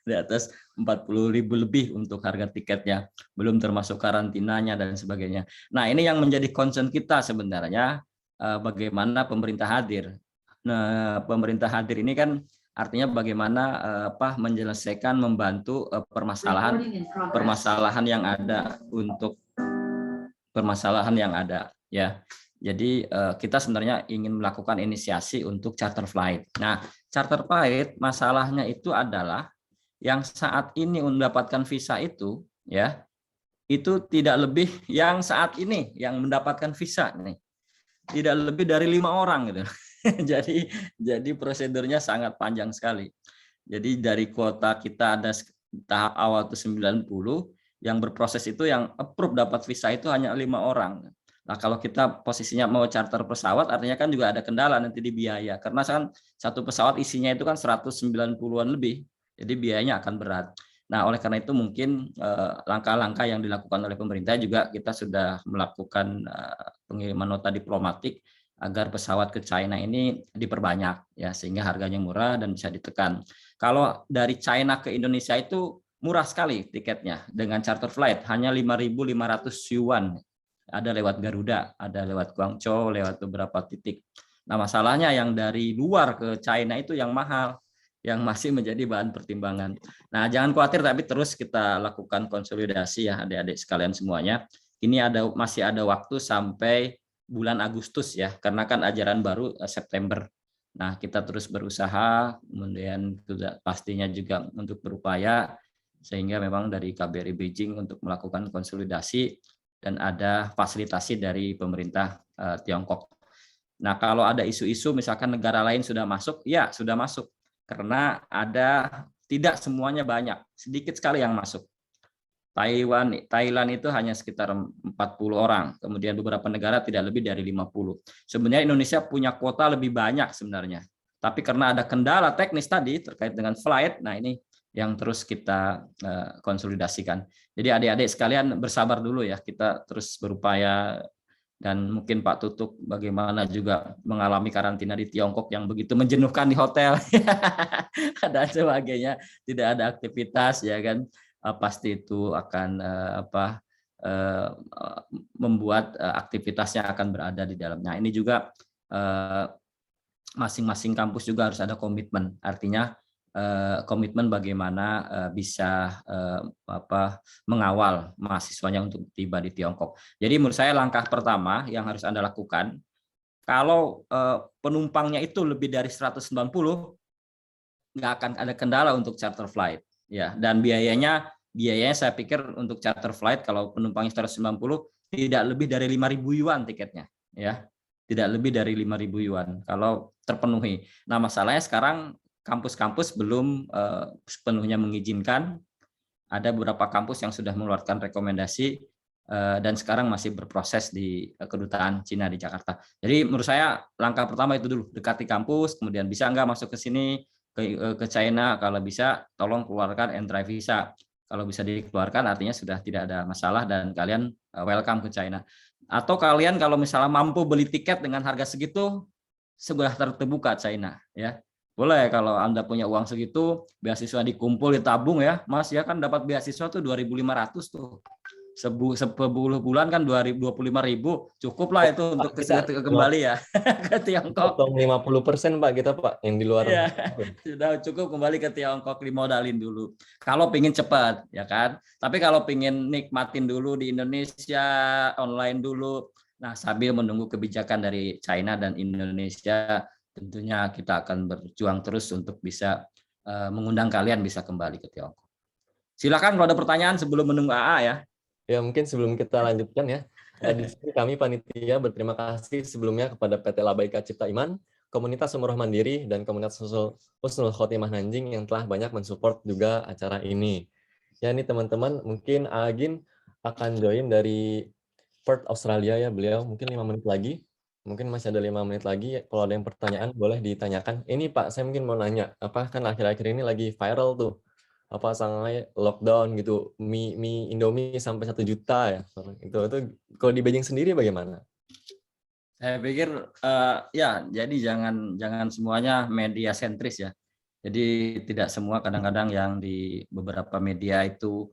Di atas 40.000 lebih untuk harga tiketnya, belum termasuk karantinanya dan sebagainya. Nah, ini yang menjadi concern kita sebenarnya, bagaimana pemerintah hadir. Nah, pemerintah hadir ini kan artinya bagaimana menyelesaikan, membantu permasalahan yang ada, untuk permasalahan yang ada ya. Jadi kita sebenarnya ingin melakukan inisiasi untuk charter flight. Nah, charter flight masalahnya itu adalah yang saat ini mendapatkan visa itu ya, itu tidak lebih yang saat ini yang mendapatkan visa nih, tidak lebih dari 5 orang gitu. jadi prosedurnya sangat panjang sekali. Jadi dari kuota kita ada tahap awal itu 90, yang berproses itu yang approve dapat visa itu hanya 5 orang. Nah, kalau kita posisinya mau charter pesawat, artinya kan juga ada kendala nanti di biaya, karena kan satu pesawat isinya itu kan 190-an lebih. Jadi biayanya akan berat. Nah, oleh karena itu mungkin langkah-langkah yang dilakukan oleh pemerintah juga, kita sudah melakukan pengiriman nota diplomatik agar pesawat ke China ini diperbanyak ya, sehingga harganya murah dan bisa ditekan. Kalau dari China ke Indonesia itu murah sekali tiketnya dengan charter flight, hanya 5.500 yuan. Ada lewat Garuda, ada lewat Guangzhou, lewat beberapa titik. Nah, masalahnya yang dari luar ke China itu yang mahal, yang masih menjadi bahan pertimbangan. Nah, jangan khawatir, tapi terus kita lakukan konsolidasi ya adik-adik sekalian semuanya. Ini masih ada waktu sampai bulan Agustus ya, karena kan ajaran baru September. Nah, kita terus berusaha, kemudian pastinya juga untuk berupaya, sehingga memang dari KBRI Beijing untuk melakukan konsolidasi dan ada fasilitasi dari pemerintah Tiongkok. Nah, kalau ada isu-isu misalkan negara lain sudah masuk, ya sudah masuk. Karena tidak semuanya banyak, sedikit sekali yang masuk. Thailand itu hanya sekitar 40 orang, kemudian beberapa negara tidak lebih dari 50. Sebenarnya Indonesia punya kuota lebih banyak sebenarnya, tapi karena ada kendala teknis tadi terkait dengan flight, nah ini yang terus kita konsolidasikan. Jadi adik-adik sekalian bersabar dulu ya, kita terus berupaya. Dan mungkin Pak Tutuk bagaimana juga mengalami karantina di Tiongkok yang begitu menjenuhkan di hotel dan sebagainya, tidak ada aktivitas ya kan, pasti itu akan membuat aktivitasnya akan berada di dalamnya. Ini juga masing-masing kampus juga harus ada komitmen. Artinya komitmen bagaimana bisa mengawal mahasiswanya untuk tiba di Tiongkok. Jadi menurut saya langkah pertama yang harus Anda lakukan, kalau penumpangnya itu lebih dari 190, nggak akan ada kendala untuk charter flight. Ya, dan biayanya saya pikir untuk charter flight kalau penumpangnya 190 tidak lebih dari 5.000 yuan tiketnya, ya. Tidak lebih dari 5.000 yuan kalau terpenuhi. Nah, masalahnya sekarang kampus-kampus belum sepenuhnya mengizinkan. Ada beberapa kampus yang sudah mengeluarkan rekomendasi dan sekarang masih berproses di kedutaan Cina di Jakarta. Jadi menurut saya langkah pertama itu dulu, dekati kampus, kemudian bisa nggak masuk ke sini, ke China, kalau bisa tolong keluarkan entry visa. Kalau bisa dikeluarkan artinya sudah tidak ada masalah dan kalian welcome ke China. Atau kalian kalau misalnya mampu beli tiket dengan harga segitu, sudah terbuka China, ya. Boleh kalau Anda punya uang segitu, beasiswa dikumpul ditabung ya, Mas, ya kan dapat beasiswa tuh 2.500 tuh. Sepuluh bulan kan 25.000, cukup lah itu untuk kembali ya ke Tiongkok. Potong 50% Pak kita Pak yang di luar. Ya, sudah cukup kembali ke Tiongkok, dimodalin dulu. Kalau pingin cepat ya kan. Tapi kalau pingin nikmatin dulu di Indonesia, online dulu. Nah, sambil menunggu kebijakan dari China dan Indonesia, tentunya kita akan berjuang terus untuk bisa mengundang kalian bisa kembali ke Tiongkok. Silakan kalau ada pertanyaan sebelum menunggu AA ya. Ya, mungkin sebelum kita lanjutkan ya, di sini kami panitia berterima kasih sebelumnya kepada PT Labaika Cipta Iman, Komunitas Umroh Mandiri, dan Komunitas Husnul Khotimah Nanjing yang telah banyak mensupport juga acara ini. Ya, ini teman-teman, mungkin Agin akan join dari Perth, Australia ya, beliau mungkin 5 menit lagi. Mungkin masih ada 5 menit lagi, kalau ada yang pertanyaan boleh ditanyakan. Ini Pak, saya mungkin mau nanya, apa kan akhir-akhir ini lagi viral tuh, apa Shanghai lockdown gitu, mie Indomie sampai 1 juta ya. Itu kalau di Beijing sendiri bagaimana? Saya pikir ya, jadi jangan semuanya media sentris ya. Jadi tidak semua, kadang-kadang yang di beberapa media itu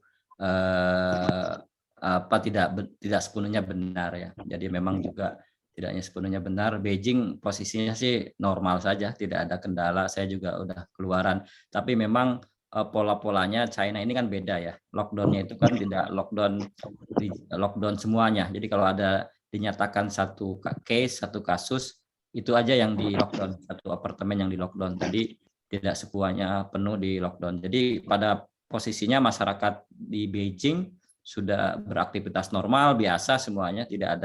tidak sepenuhnya benar ya. Jadi memang juga tidaknya sepenuhnya benar. Beijing posisinya sih normal saja, tidak ada kendala. Saya juga udah keluaran. Tapi memang pola-polanya China ini kan beda ya. Lockdown-nya itu kan tidak lockdown semuanya. Jadi kalau ada dinyatakan satu case, satu kasus, itu aja yang di lockdown, satu apartemen yang di lockdown. Jadi tidak semuanya penuh di lockdown. Jadi pada posisinya masyarakat di Beijing sudah beraktivitas normal, biasa semuanya, tidak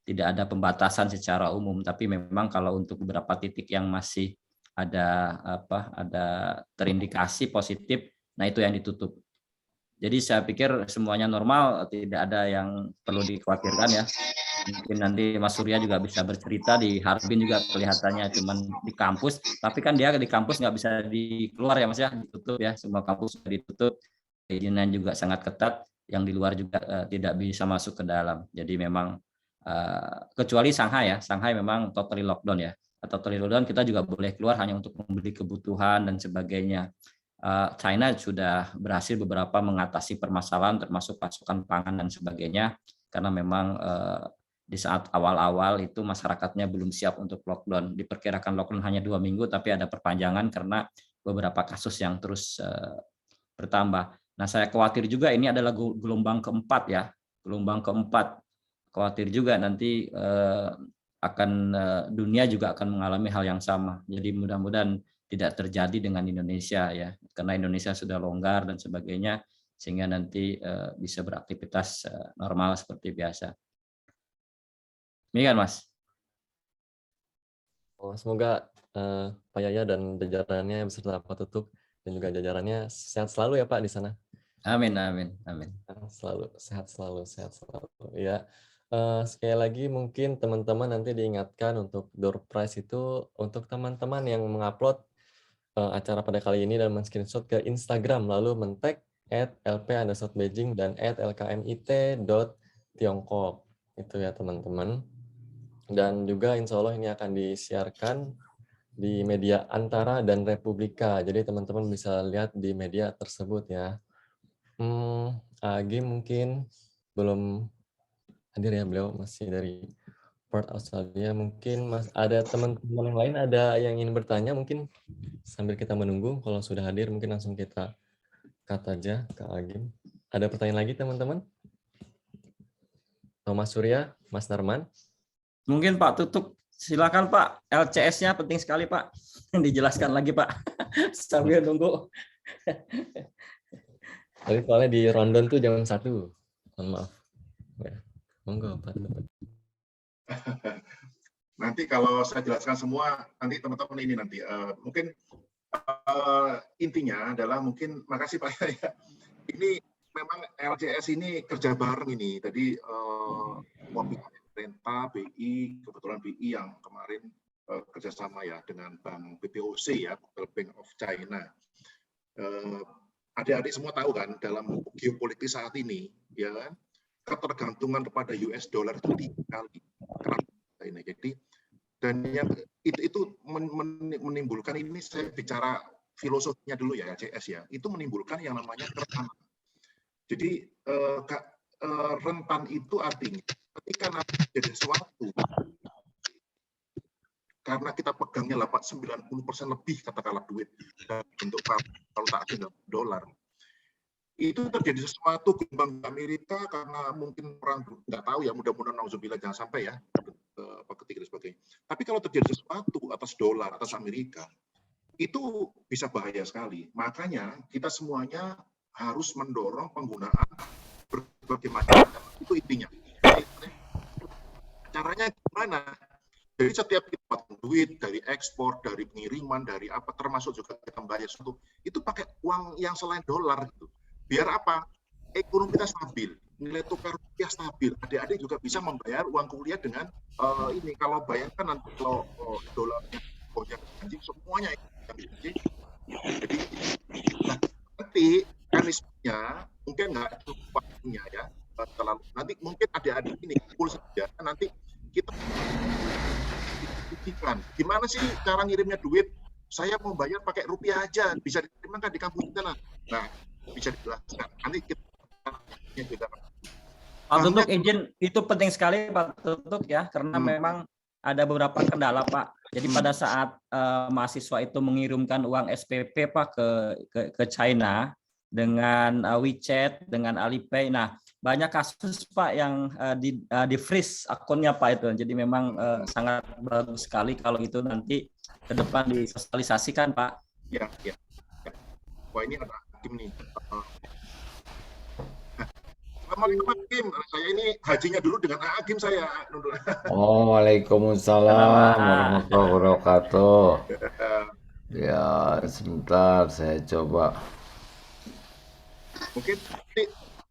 ada pembatasan secara umum. Tapi memang kalau untuk beberapa titik yang masih ada terindikasi positif, nah itu yang ditutup. Jadi saya pikir semuanya normal, tidak ada yang perlu dikhawatirkan ya. Mungkin nanti Mas Surya juga bisa bercerita, di Harbin juga kelihatannya cuman di kampus, tapi kan dia di kampus nggak bisa keluar ya Mas ya, ditutup ya, semua kampus sudah ditutup, perizinan juga sangat ketat, yang di luar juga tidak bisa masuk ke dalam. Jadi memang kecuali Shanghai ya, Shanghai memang totally lockdown ya. Totally lockdown kita juga boleh keluar hanya untuk membeli kebutuhan dan sebagainya. China sudah berhasil beberapa mengatasi permasalahan termasuk pasokan pangan dan sebagainya, karena memang di saat awal-awal itu masyarakatnya belum siap untuk lockdown. Diperkirakan lockdown hanya 2 minggu, tapi ada perpanjangan karena beberapa kasus yang terus bertambah. Nah, saya khawatir juga ini adalah gelombang keempat ya, gelombang keempat. Khawatir juga nanti dunia juga akan mengalami hal yang sama. Jadi mudah-mudahan tidak terjadi dengan Indonesia ya, karena Indonesia sudah longgar dan sebagainya, sehingga nanti bisa beraktivitas normal seperti biasa. Demikian Mas. Semoga Pak Yaya dan jajarannya beserta Pak Tutuk dan juga jajarannya sehat selalu ya Pak di sana. Amin, amin, amin. Sehat selalu. Ya. Sekali lagi mungkin teman-teman nanti diingatkan untuk door prize itu untuk teman-teman yang mengupload acara pada kali ini dan men-screenshot ke Instagram lalu men-tag @lp_beijing dan @lkmit.tiongkok. Itu ya teman-teman. Dan juga insya Allah ini akan disiarkan di media Antara dan Republika. Jadi teman-teman bisa lihat di media tersebut ya. Agi mungkin belum hadir ya, beliau masih dari Perth Australia. Mungkin ada teman-teman yang lain ada yang ingin bertanya, mungkin sambil kita menunggu. Kalau sudah hadir mungkin langsung kita cut aja ke Agim. Ada pertanyaan lagi teman-teman? Thomas Surya, Mas Narman. Mungkin Pak Tutup, silakan Pak. LCS-nya penting sekali Pak. Dijelaskan lagi Pak. Sambil nunggu. Tadi soalnya di Rondon tuh jam 1. Mohon maaf. Ya. Monggo Pak Tutup. Nanti kalau saya jelaskan semua, nanti teman-teman ini nanti mungkin intinya adalah mungkin makasih Pak ya. Ini memang LCS ini kerja bareng ini. Tadi pemerintah BI, kebetulan BI yang kemarin kerjasama ya dengan Bank BPOC ya, Bank of China. Adik-adik semua tahu kan dalam geopolitik saat ini ya kan, ketergantungan kepada US dollar itu tinggi sekali. Ini jadi dan yang itu menimbulkan ini saya bicara filosofinya dulu ya LCS ya, itu menimbulkan yang namanya kerentanan. Jadi rentan itu artinya ketika nanti jadi sesuatu karena kita pegangnya 90% lebih katakanlah duit bentuk valuta asing dolar, itu terjadi sesuatu gelombang Amerika karena mungkin orang nggak tahu ya, mudah-mudahan nauzubillah jangan sampai ya ketiga dan sebagainya. Tapi kalau terjadi sesuatu atas dolar, atas Amerika, itu bisa bahaya sekali. Makanya kita semuanya harus mendorong penggunaan berbagai macam. Itu intinya. Caranya gimana? Jadi setiap kita duit dari ekspor, dari pengiriman, dari apa, termasuk juga kita membayar sesuatu, itu pakai uang yang selain dolar gitu. Biar apa? Ekonomi kita stabil, nilai tukar rupiah stabil. Adik-adik juga bisa membayar uang kuliah dengan ini. Kalau bayangkan nanti kalau dolarnya goyang anjing semuanya jadi nanti mekanismenya mungkin nggak cukup waktunya ya terlalu. Nanti mungkin adik-adik ini kumpul saja, nanti kita diskusikan gimana sih cara ngirimnya duit. Saya mau bayar pakai rupiah aja, bisa diterima kan di kampus sana. Nah, bisa dijelaskan. Nanti kita juga. Pak Tutuk, izin itu penting sekali Pak Tutuk ya, karena memang ada beberapa kendala Pak. Jadi pada saat mahasiswa itu mengirimkan uang SPP Pak ke China dengan WeChat, dengan Alipay. Nah, banyak kasus Pak yang di freeze akunnya Pak itu. Jadi memang sangat bagus sekali kalau itu nanti ke depan disosialisasikan Pak. Ya. Wah ini ada Hakim nih. Assalamualaikum Hakim. Saya ini hajinya dulu dengan Hakim saya. Oh, waalaikumsalam warahmatullahi wabarakatuh. Ya, sebentar saya coba. Mungkin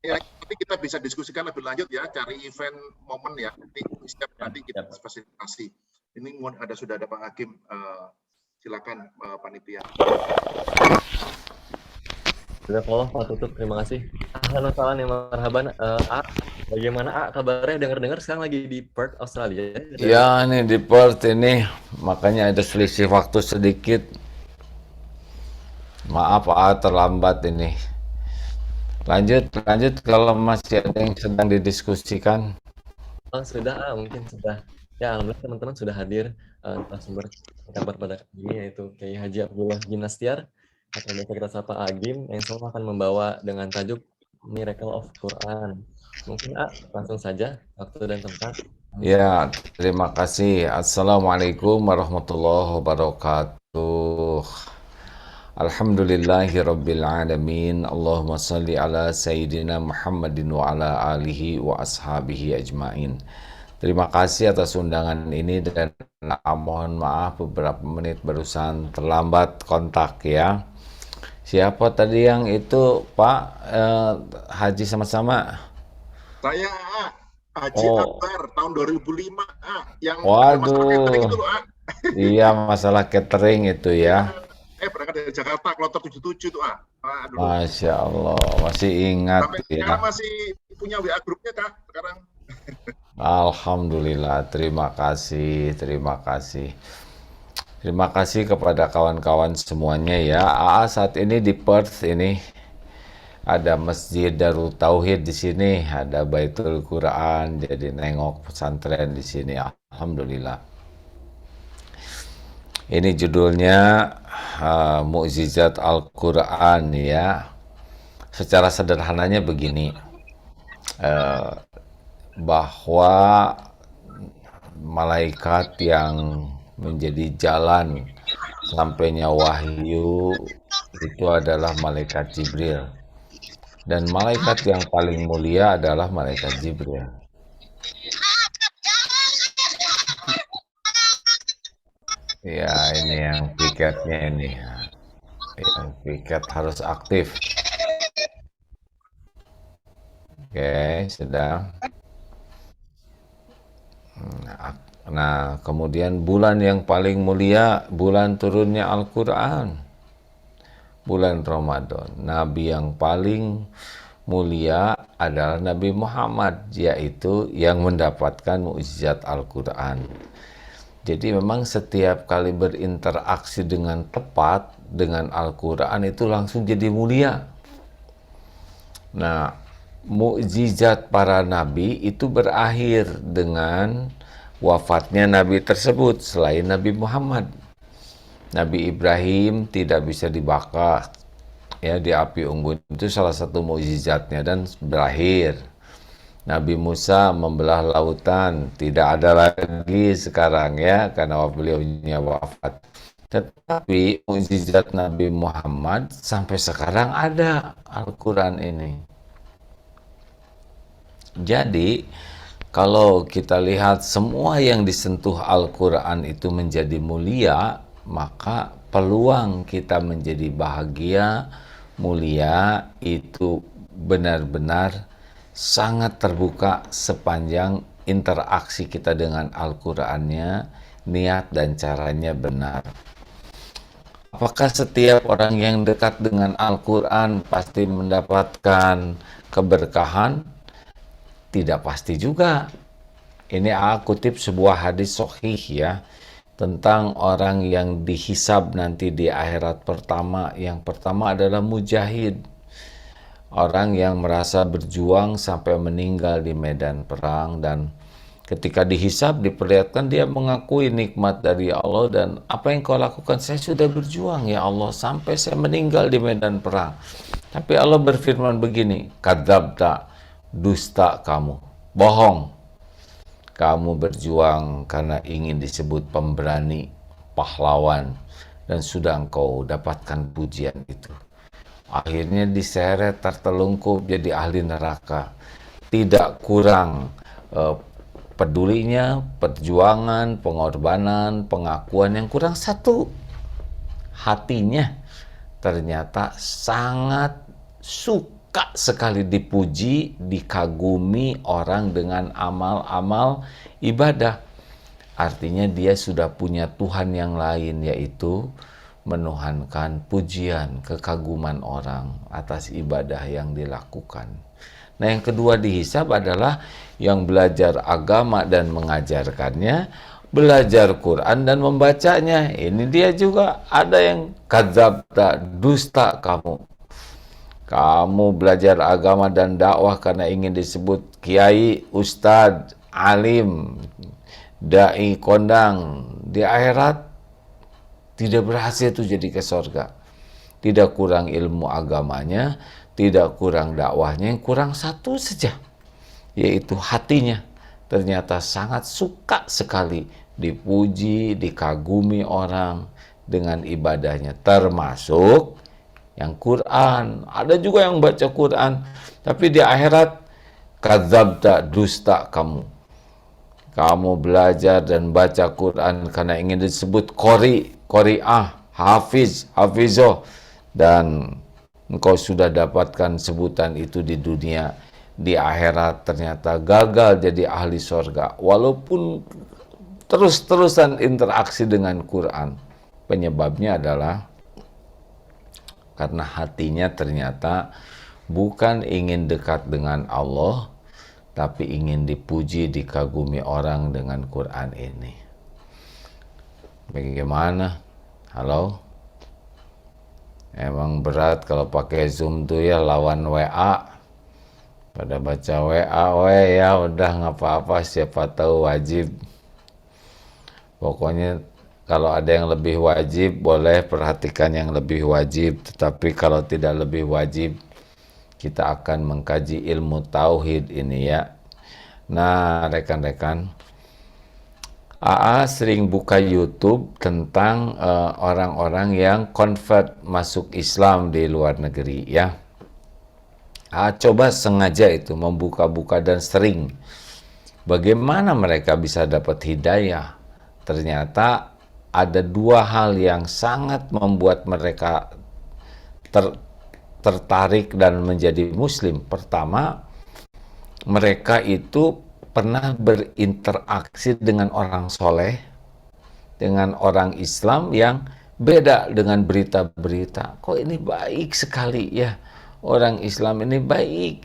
nanti kita bisa diskusikan lebih lanjut ya, cari event momen ya. Nanti kita fasilitasi. Ini sudah ada Pak Hakim. Silakan panitia. Sudah follow Pak Tutup, terima kasih. Ahlan wa sahlan ya marhaban. Bagaimana kabarnya? Dengar-dengar sekarang lagi di Perth, Australia. Ya, ini di Perth ini, makanya ada selisih waktu sedikit. Maaf terlambat ini. Lanjut kalau masih ada yang sedang didiskusikan. Oh, sudah, mungkin sudah. Ya, alhamdulillah teman-teman sudah hadir sumber kabar pada ini yaitu Kiai Haji Abdullah Ginastiar atau biasa kita sapa Agim yang selalu akan membawa dengan tajuk Miracle of Quran. Mungkin langsung saja waktu dan tempat. Ya, terima kasih. Assalamualaikum warahmatullahi wabarakatuh. Alhamdulillahirabbil alamin. Allahumma shalli ala sayyidina Muhammadin wa ala alihi wa ashabihi ajmain. Terima kasih atas undangan ini dan mohon maaf beberapa menit barusan terlambat kontak ya. Siapa tadi yang itu Pak Haji sama-sama? Saya Haji Akbar tahun 2005 yang waduh. masalah catering itu loh Iya, masalah catering itu ya. Berangkat dari Jakarta kloter 77 tuh Aduh. Masya Allah, masih ingat. Sampai ya. sekarang masih punya WA grupnya Kak sekarang. Alhamdulillah, terima kasih. Terima kasih kepada kawan-kawan semuanya ya. Saat ini di Perth ini ada Masjid Darul Tauhid di sini, ada Baitul Quran, jadi nengok pesantren di sini. Alhamdulillah. Ini judulnya Mukjizat Al-Quran ya. Secara sederhananya begini, bahwa malaikat yang menjadi jalan sampainya wahyu itu adalah malaikat Jibril. Dan malaikat yang paling mulia adalah malaikat Jibril. Ya, ini yang piketnya ini. Yang piket harus aktif. Oke, sudah. Nah, kemudian bulan yang paling mulia, bulan turunnya Al-Quran. Bulan Ramadan. Nabi yang paling mulia adalah Nabi Muhammad, yaitu yang mendapatkan mukjizat Al-Quran. Jadi memang setiap kali berinteraksi dengan tepat dengan Al-Quran itu langsung jadi mulia. Nah, mukjizat para nabi itu berakhir dengan wafatnya nabi tersebut selain Nabi Muhammad. Nabi Ibrahim tidak bisa dibakar ya di api unggun, itu salah satu mukjizatnya dan berakhir. Nabi Musa membelah lautan, tidak ada lagi sekarang ya karena beliaunya wafat. Tetapi mukjizat Nabi Muhammad sampai sekarang ada, Al-Quran ini. Jadi kalau kita lihat semua yang disentuh Al-Quran itu menjadi mulia, maka peluang kita menjadi bahagia, mulia itu benar-benar sangat terbuka sepanjang interaksi kita dengan Al-Qurannya, niat dan caranya benar. Apakah setiap orang yang dekat dengan Al-Quran pasti mendapatkan keberkahan? Tidak pasti juga. Ini aku kutip sebuah hadis sahih ya, tentang orang yang dihisab nanti di akhirat pertama. Yang pertama adalah mujahid. Orang yang merasa berjuang sampai meninggal di medan perang, dan ketika dihisab diperlihatkan dia mengakui nikmat dari Allah, dan apa yang kau lakukan? Saya sudah berjuang ya Allah sampai saya meninggal di medan perang. Tapi Allah berfirman begini, kadzabta, dusta kamu, bohong. Kamu berjuang karena ingin disebut pemberani, pahlawan, dan sudah engkau dapatkan pujian itu. Akhirnya diseret, tertelungkup jadi ahli neraka. Tidak kurang pedulinya, perjuangan, pengorbanan, pengakuan, yang kurang satu, hatinya ternyata sangat suka sekali dipuji, dikagumi orang dengan amal-amal ibadah. Artinya dia sudah punya Tuhan yang lain, yaitu menuhankan pujian, kekaguman orang atas ibadah yang dilakukan. Nah, yang kedua dihisab adalah yang belajar agama dan mengajarkannya, belajar Quran dan membacanya. Ini dia juga ada yang kadzabta, dusta kamu. Kamu belajar agama dan dakwah karena ingin disebut kiai, ustadz, alim, dai, kondang. Di akhirat tidak berhasil itu jadi ke surga. Tidak kurang ilmu agamanya, tidak kurang dakwahnya, yang kurang satu saja, yaitu hatinya. Ternyata sangat suka sekali dipuji, dikagumi orang dengan ibadahnya, termasuk yang Quran. Ada juga yang baca Quran, tapi di akhirat kadzabta, dusta kamu. Kamu belajar dan baca Quran karena ingin disebut qori'ah, hafiz, hafizoh, dan engkau sudah dapatkan sebutan itu di dunia. Di akhirat ternyata gagal jadi ahli surga, walaupun terus-terusan interaksi dengan Quran. Penyebabnya adalah karena hatinya ternyata bukan ingin dekat dengan Allah, tapi ingin dipuji, dikagumi orang dengan Quran ini. Bagaimana? Halo? Emang berat kalau pakai Zoom tuh ya, lawan WA. Pada baca WA, ya udah nggak apa-apa, siapa tahu wajib. Pokoknya kalau ada yang lebih wajib, boleh perhatikan yang lebih wajib. Tetapi kalau tidak lebih wajib, kita akan mengkaji ilmu tauhid ini ya. Nah, rekan-rekan, AA sering buka YouTube tentang orang-orang yang convert masuk Islam di luar negeri ya. AA coba sengaja itu membuka-buka dan sering bagaimana mereka bisa dapat hidayah. Ternyata ada dua hal yang sangat membuat mereka tertarik dan menjadi muslim. Pertama, mereka itu pernah berinteraksi dengan orang soleh, dengan orang Islam yang beda dengan berita-berita. Kok ini baik sekali ya, orang Islam ini baik.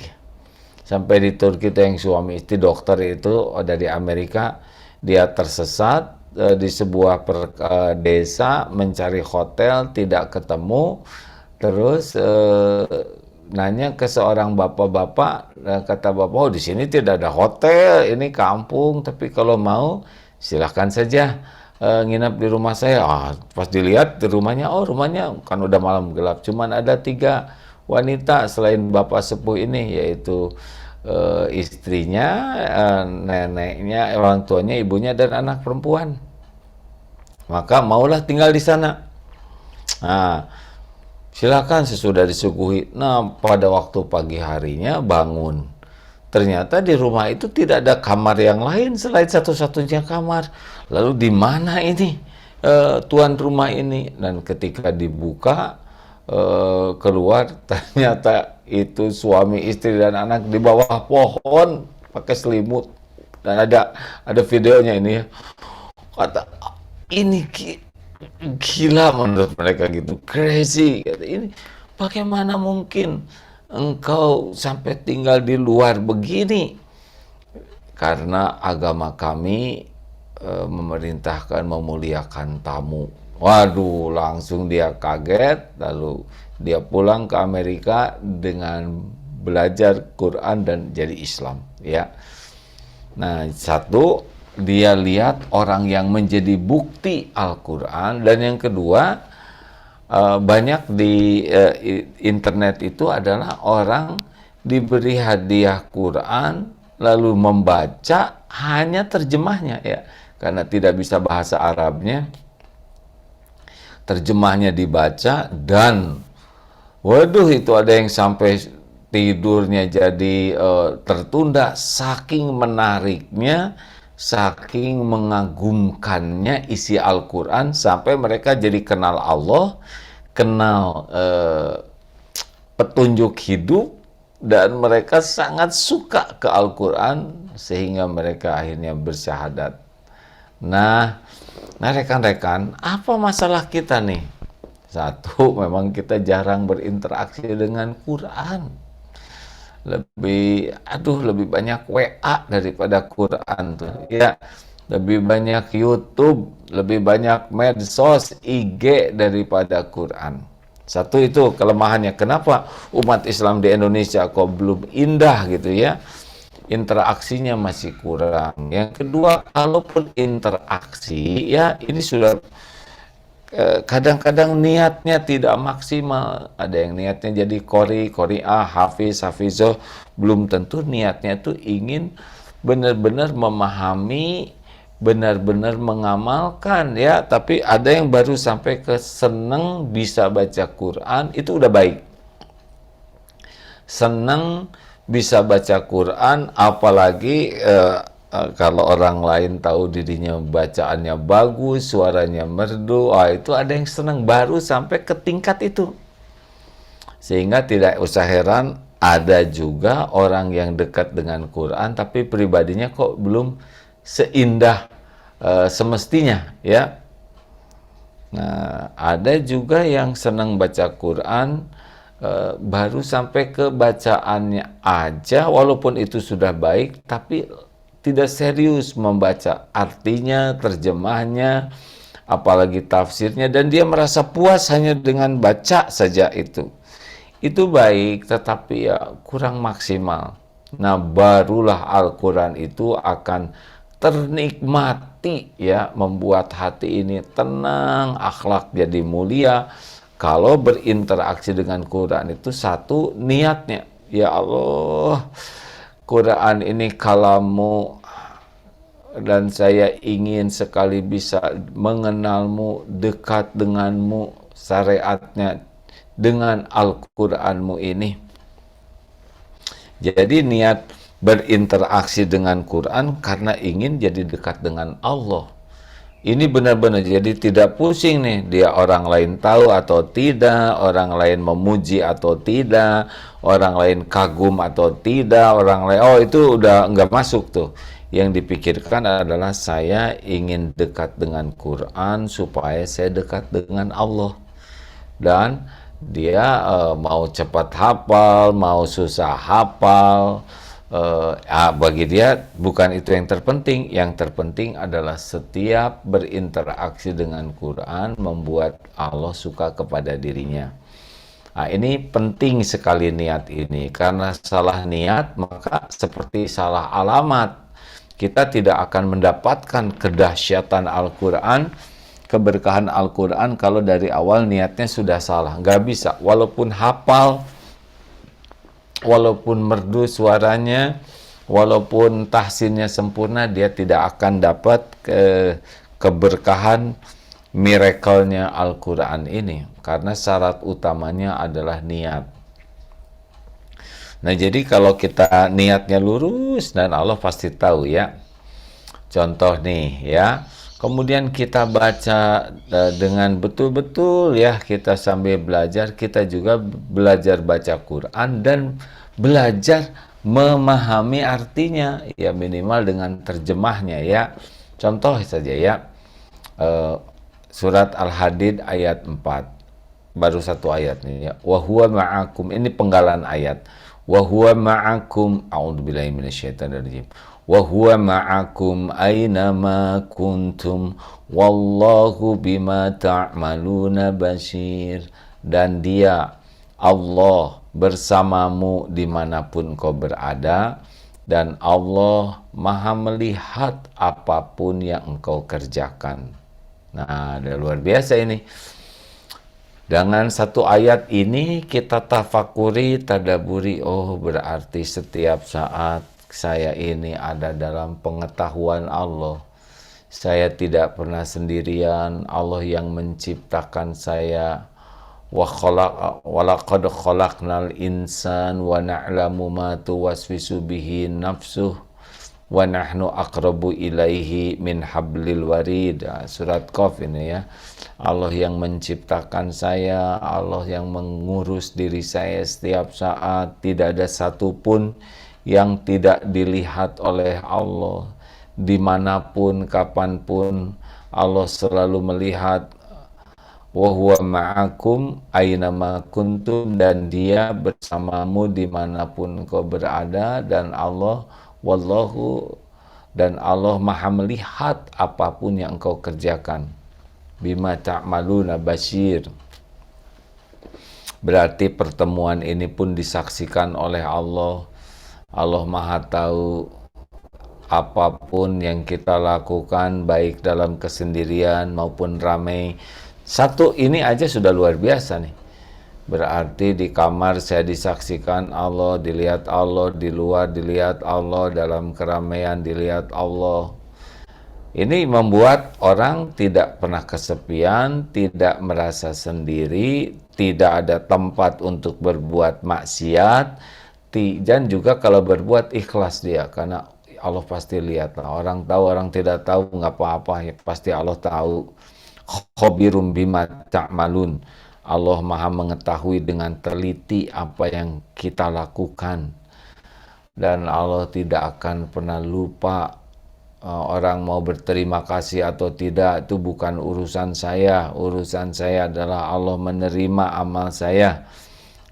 Sampai di Turki itu yang suami istri dokter itu dari Amerika, dia tersesat di sebuah desa, mencari hotel tidak ketemu, terus nanya ke seorang bapak-bapak, kata bapak, oh di sini tidak ada hotel, ini kampung, tapi kalau mau silahkan saja nginap di rumah saya. Pas dilihat di rumahnya, oh rumahnya kan udah malam gelap, cuman ada 3 wanita selain bapak sepuh ini, yaitu istrinya, neneknya, orang tuanya, ibunya, dan anak perempuan. Maka maulah tinggal di sana. Nah, silakan sesudah disuguhi. Nah, pada waktu pagi harinya bangun. Ternyata di rumah itu tidak ada kamar yang lain selain satu-satunya kamar. Lalu di mana ini tuan rumah ini? Dan ketika dibuka, keluar, ternyata itu suami, istri, dan anak di bawah pohon pakai selimut. Dan ada videonya ini ya. Kata, ini gila menurut mereka gitu, crazy. Kata, ini bagaimana mungkin engkau sampai tinggal di luar begini? Karena agama kami memerintahkan memuliakan tamu. Waduh, langsung dia kaget, lalu dia pulang ke Amerika dengan belajar Quran dan jadi Islam ya. Nah, satu, dia lihat orang yang menjadi bukti Al-Quran, dan yang kedua, banyak di internet itu adalah orang diberi hadiah Quran lalu membaca hanya terjemahnya ya, karena tidak bisa bahasa Arabnya, terjemahnya dibaca, dan waduh itu ada yang sampai tidurnya jadi tertunda, saking menariknya, saking mengagumkannya isi Al-Quran, sampai mereka jadi kenal Allah, kenal petunjuk hidup, dan mereka sangat suka ke Al-Quran, sehingga mereka akhirnya bersyahadat. Nah rekan-rekan, apa masalah kita nih? Satu, memang kita jarang berinteraksi dengan Quran. Lebih banyak WA daripada Quran tuh. Ya, lebih banyak YouTube, lebih banyak medsos, IG daripada Quran. Satu itu kelemahannya. Kenapa umat Islam di Indonesia kok belum indah gitu ya? Interaksinya masih kurang. Yang kedua, kalaupun interaksi ya ini sudah kadang-kadang niatnya tidak maksimal. Ada yang niatnya jadi qori'ah, hafizoh, belum tentu niatnya itu ingin benar-benar memahami, benar-benar mengamalkan ya. Tapi ada yang baru sampai ke seneng bisa baca Quran, itu udah baik. Seneng bisa baca Quran, apalagi kalau orang lain tahu dirinya bacaannya bagus, suaranya merdu, itu ada yang senang, baru sampai ke tingkat itu. Sehingga tidak usah heran, ada juga orang yang dekat dengan Quran, tapi pribadinya kok belum seindah semestinya, ya. Nah, ada juga yang senang baca Quran, baru sampai ke bacaannya aja, walaupun itu sudah baik, tapi tidak serius membaca artinya, terjemahnya, apalagi tafsirnya, dan dia merasa puas hanya dengan baca saja itu. Itu baik, tetapi ya kurang maksimal. Nah, barulah Al-Quran itu akan ternikmati ya, membuat hati ini tenang, akhlak jadi mulia. Kalau berinteraksi dengan Quran itu satu niatnya, ya Allah, Quran ini kalamu dan saya ingin sekali bisa mengenalmu, dekat denganmu, syariatnya dengan Al-Quranmu ini. Jadi niat berinteraksi dengan Quran karena ingin jadi dekat dengan Allah. Ini benar-benar jadi tidak pusing nih, dia orang lain tahu atau tidak, orang lain memuji atau tidak, orang lain kagum atau tidak, orang lain, oh itu udah nggak masuk tuh. Yang dipikirkan adalah saya ingin dekat dengan Quran supaya saya dekat dengan Allah. Dan dia mau cepat hafal, mau susah hafal, bagi dia bukan itu yang terpenting. Yang terpenting adalah setiap berinteraksi dengan Quran membuat Allah suka kepada dirinya. Nah, ini penting sekali niat ini, karena salah niat maka seperti salah alamat. Kita tidak akan mendapatkan kedahsyatan Al-Quran, keberkahan Al-Quran kalau dari awal niatnya sudah salah. Nggak bisa, walaupun hafal, walaupun merdu suaranya, walaupun tahsinnya sempurna, dia tidak akan dapat keberkahan miracle-nya Al-Quran ini, karena syarat utamanya adalah niat. Nah, jadi kalau kita niatnya lurus, dan Allah pasti tahu ya. Contoh nih ya, kemudian kita baca dengan betul-betul ya, kita sambil belajar, kita juga belajar baca Quran dan belajar memahami artinya, ya minimal dengan terjemahnya ya. Contoh saja ya, surat Al-Hadid ayat 4, baru satu ayat nih ya. Wa huwa ma'akum, ini penggalan ayat. Wa huwa ma'akum, a'udzubillahi minasyaitonir rajim. Wa huwa ma'akum aina ma kuntum wallahu bima ta'maluna basir. Dan dia Allah bersamamu dimanapun kau berada, dan Allah maha melihat apapun yang engkau kerjakan. Nah, ada luar biasa ini. Dengan satu ayat ini kita tafakuri, tadaburi, oh berarti setiap saat saya ini ada dalam pengetahuan Allah. Saya tidak pernah sendirian, Allah yang menciptakan saya. Wa laqad khalaqnal insan wa na'lamu ma tuwaswisu bihi nafsuh wa nahnu aqrabu ilaihi min hablil warid. Surat Qaf ini ya. Allah yang menciptakan saya, Allah yang mengurus diri saya setiap saat. Tidak ada satupun yang tidak dilihat oleh Allah. Dimanapun, kapanpun, Allah selalu melihat. Wa huwa ma'akum aynama kuntum, dan dia bersamamu dimanapun kau berada, dan Allah wallahu, dan Allah maha melihat apapun yang engkau kerjakan. Bima ta'maluna basir. Berarti pertemuan ini pun disaksikan oleh Allah. Allah maha tahu apapun yang kita lakukan, baik dalam kesendirian maupun ramai. Satu ini aja sudah luar biasa nih. Berarti di kamar saya disaksikan Allah, dilihat Allah, di luar dilihat Allah, dalam keramaian dilihat Allah. Ini membuat orang tidak pernah kesepian, tidak merasa sendiri, tidak ada tempat untuk berbuat maksiat, dan juga kalau berbuat ikhlas dia, karena Allah pasti lihat. Orang tahu, orang tidak tahu, nggak apa-apa, ya, pasti Allah tahu. Khobirum bima ta'malun. Allah maha mengetahui dengan teliti apa yang kita lakukan. Dan Allah tidak akan pernah lupa. Orang mau berterima kasih atau tidak itu bukan urusan saya. Urusan saya adalah Allah menerima amal saya.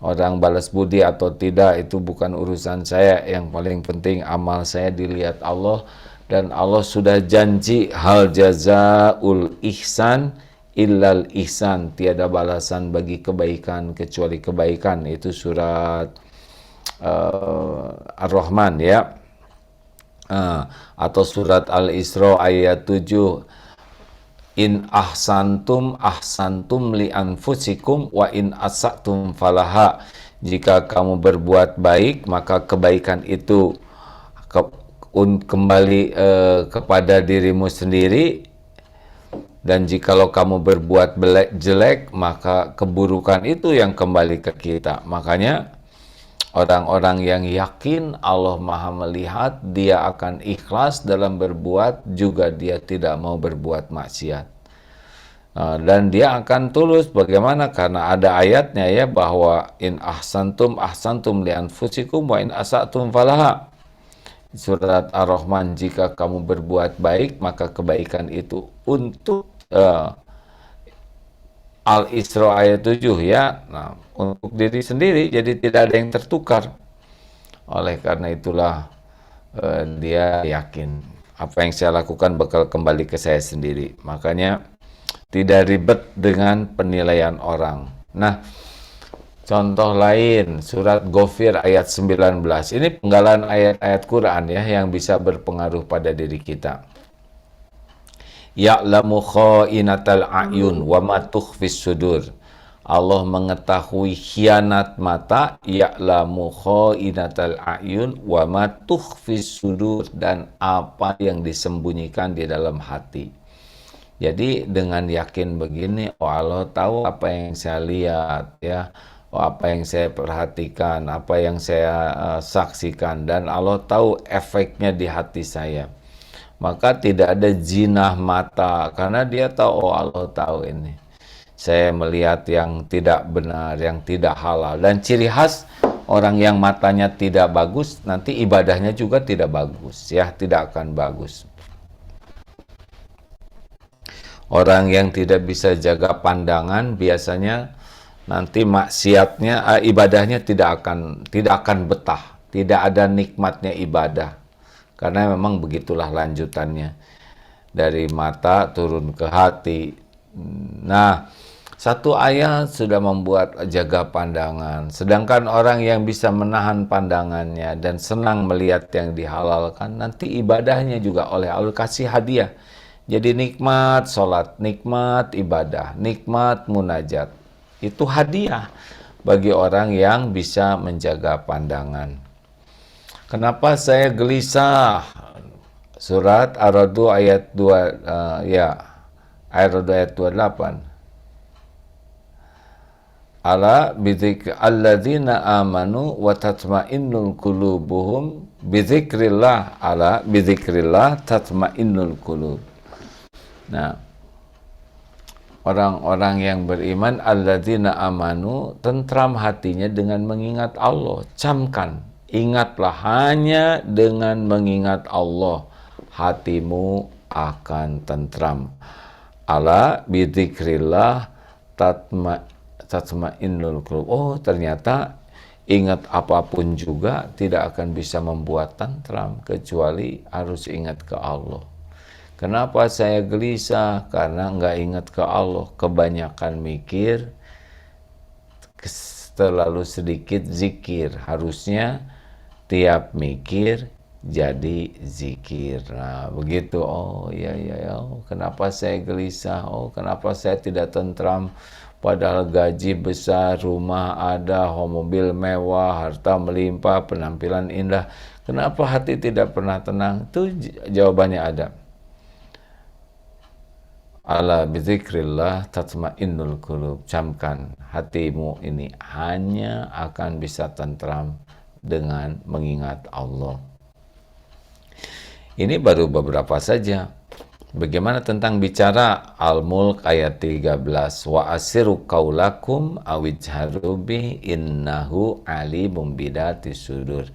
Orang balas budi atau tidak itu bukan urusan saya. Yang paling penting amal saya dilihat Allah. Dan Allah sudah janji hal jazaul ihsan illal ihsan. Tiada balasan bagi kebaikan kecuali kebaikan. Itu surat Ar-Rahman ya. atau surat Al-Isra ayat 7, in ahsantum ahsantum li anfusikum wa in asatum falaha. Jika kamu berbuat baik, maka kebaikan itu kembali kepada dirimu sendiri, dan jikalau kamu berbuat jelek, maka keburukan itu yang kembali ke kita. Makanya orang-orang yang yakin Allah Maha melihat, dia akan ikhlas dalam berbuat, juga dia tidak mau berbuat maksiat. Dan dia akan tulus. Bagaimana? Karena ada ayatnya ya, bahwa in ahsantum ahsantum li anfusikum wa in asatum falaha. Surat Ar-Rahman, jika kamu berbuat baik, maka kebaikan itu untuk Al-Isra ayat 7 ya. Nah, untuk diri sendiri, jadi tidak ada yang tertukar. Oleh karena itulah dia yakin apa yang saya lakukan bakal kembali ke saya sendiri. Makanya tidak ribet dengan penilaian orang. Nah, contoh lain, surat Ghafir ayat 19. Ini penggalan ayat-ayat Quran ya, yang bisa berpengaruh pada diri kita. Ya'lamu kha'inatal a'yun wa ma tukhfis sudur. Allah mengetahui khianat mata, ya'lamu kha'inatal a'yun wa ma tukhfis sudur, dan apa yang disembunyikan di dalam hati. Jadi dengan yakin begini, oh Allah tahu apa yang saya lihat ya, oh apa yang saya perhatikan, apa yang saya saksikan, dan Allah tahu efeknya di hati saya. Maka tidak ada jinah mata, karena dia tahu, oh Allah tahu ini. Saya melihat yang tidak benar, yang tidak halal. Dan ciri khas orang yang matanya tidak bagus, nanti ibadahnya juga tidak bagus, ya, tidak akan bagus. Orang yang tidak bisa jaga pandangan, biasanya nanti maksiatnya, ibadahnya tidak akan betah, tidak ada nikmatnya ibadah. Karena memang begitulah lanjutannya, dari mata turun ke hati. Nah, satu ayat sudah membuat jaga pandangan. Sedangkan orang yang bisa menahan pandangannya dan senang melihat yang dihalalkan, nanti ibadahnya juga oleh Allah kasih hadiah. Jadi nikmat sholat, nikmat ibadah, nikmat munajat. Itu hadiah bagi orang yang bisa menjaga pandangan. Kenapa saya gelisah? Surat Ar-Ra'd ayat 2, Ar-Ra'd ayat 28. Ala bidzikri alladzina amanu wa tatma'innul qulubuhum bidzikrillah, ala bidzikrillah tatma'innul qulub. Nah, orang-orang yang beriman, alladzina amanu, tentram hatinya dengan mengingat Allah. Camkan, ingatlah, hanya dengan mengingat Allah hatimu akan tentram. Ala bidzikrillah tatma'innul qulub. Oh, ternyata ingat apapun juga tidak akan bisa membuat tentram, kecuali harus ingat ke Allah. Kenapa saya gelisah? Karena nggak ingat ke Allah. Kebanyakan mikir, terlalu sedikit zikir. Harusnya tiap mikir jadi zikir. Nah, begitu. Oh, ya. Oh, kenapa saya gelisah? Oh, kenapa saya tidak tentram? Padahal gaji besar, rumah ada, mobil mewah, harta melimpah, penampilan indah. Kenapa hati tidak pernah tenang? Itu jawabannya ada. Ala bizikrillah tatma'innul qulub. Camkan, hatimu ini hanya akan bisa tentram dengan mengingat Allah. Ini baru beberapa saja. Bagaimana tentang bicara? Al-Mulk ayat 13. Wa asiru qaulakum awijharu bi innahu alimum bidati sudur.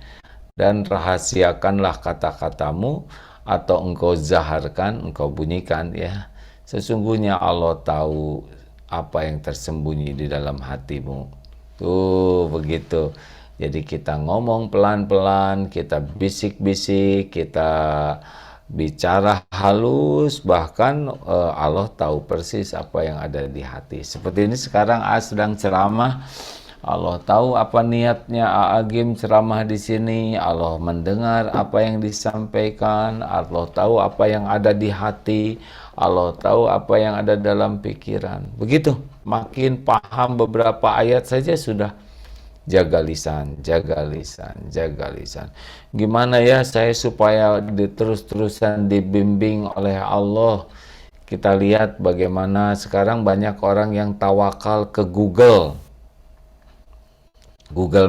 Dan rahasiakanlah kata-katamu, atau engkau zaharkan, engkau bunyikan ya. Sesungguhnya Allah tahu apa yang tersembunyi di dalam hatimu. Tuh, begitu. Jadi kita ngomong pelan-pelan, kita bisik-bisik, kita bicara halus, bahkan Allah tahu persis apa yang ada di hati. Seperti ini sekarang sedang ceramah, Allah tahu apa niatnya A'agim ceramah di sini, Allah mendengar apa yang disampaikan, Allah tahu apa yang ada di hati, Allah tahu apa yang ada dalam pikiran. Begitu, makin paham beberapa ayat saja sudah jaga lisan, jaga lisan, jaga lisan. Gimana ya saya supaya terus-terusan dibimbing oleh Allah? Kita lihat bagaimana sekarang banyak orang yang tawakal ke Google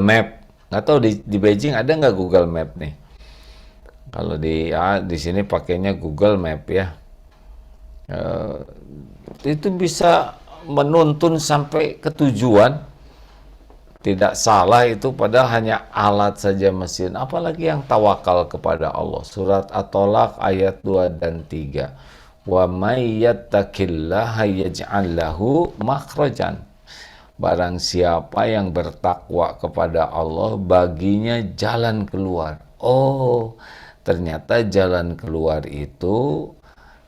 Map. Nggak tahu di Beijing ada nggak Google Map nih? Kalau di sini pakainya Google Map ya. Itu bisa menuntun sampai ke tujuan. Tidak salah itu, padahal hanya alat saja mesin. Apalagi yang tawakal kepada Allah. Surat At-Tolaq ayat 2 dan 3. Wa may yattaqillaha yaj'al lahu makhrajan. Barang siapa yang bertakwa kepada Allah, baginya jalan keluar. Oh, ternyata jalan keluar itu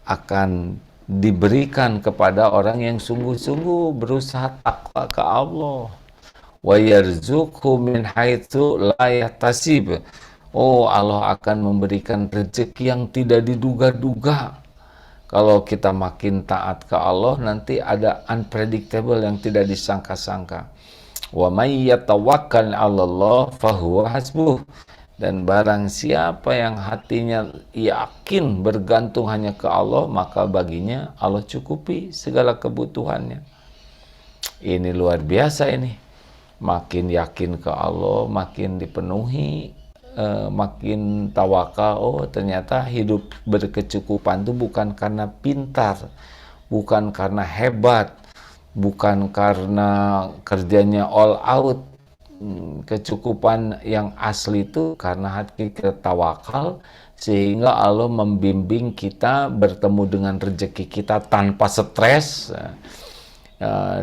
akan diberikan kepada orang yang sungguh-sungguh berusaha takwa ke Allah. Wa yarzuqhu min haitsu la yahtasib. Oh, Allah akan memberikan rezeki yang tidak diduga-duga. Kalau kita makin taat ke Allah, nanti ada unpredictable yang tidak disangka-sangka. Wa may yatawakkal 'alallah fahuwa hasbuh. Dan barang siapa yang hatinya yakin bergantung hanya ke Allah, maka baginya Allah cukupi segala kebutuhannya. Ini luar biasa ini. Makin yakin ke Allah, makin dipenuhi, makin tawakal. Oh, ternyata hidup berkecukupan itu bukan karena pintar, bukan karena hebat, bukan karena kerjanya all out. Kecukupan yang asli itu karena hati kita tawakal, sehingga Allah membimbing kita bertemu dengan rezeki kita tanpa stres.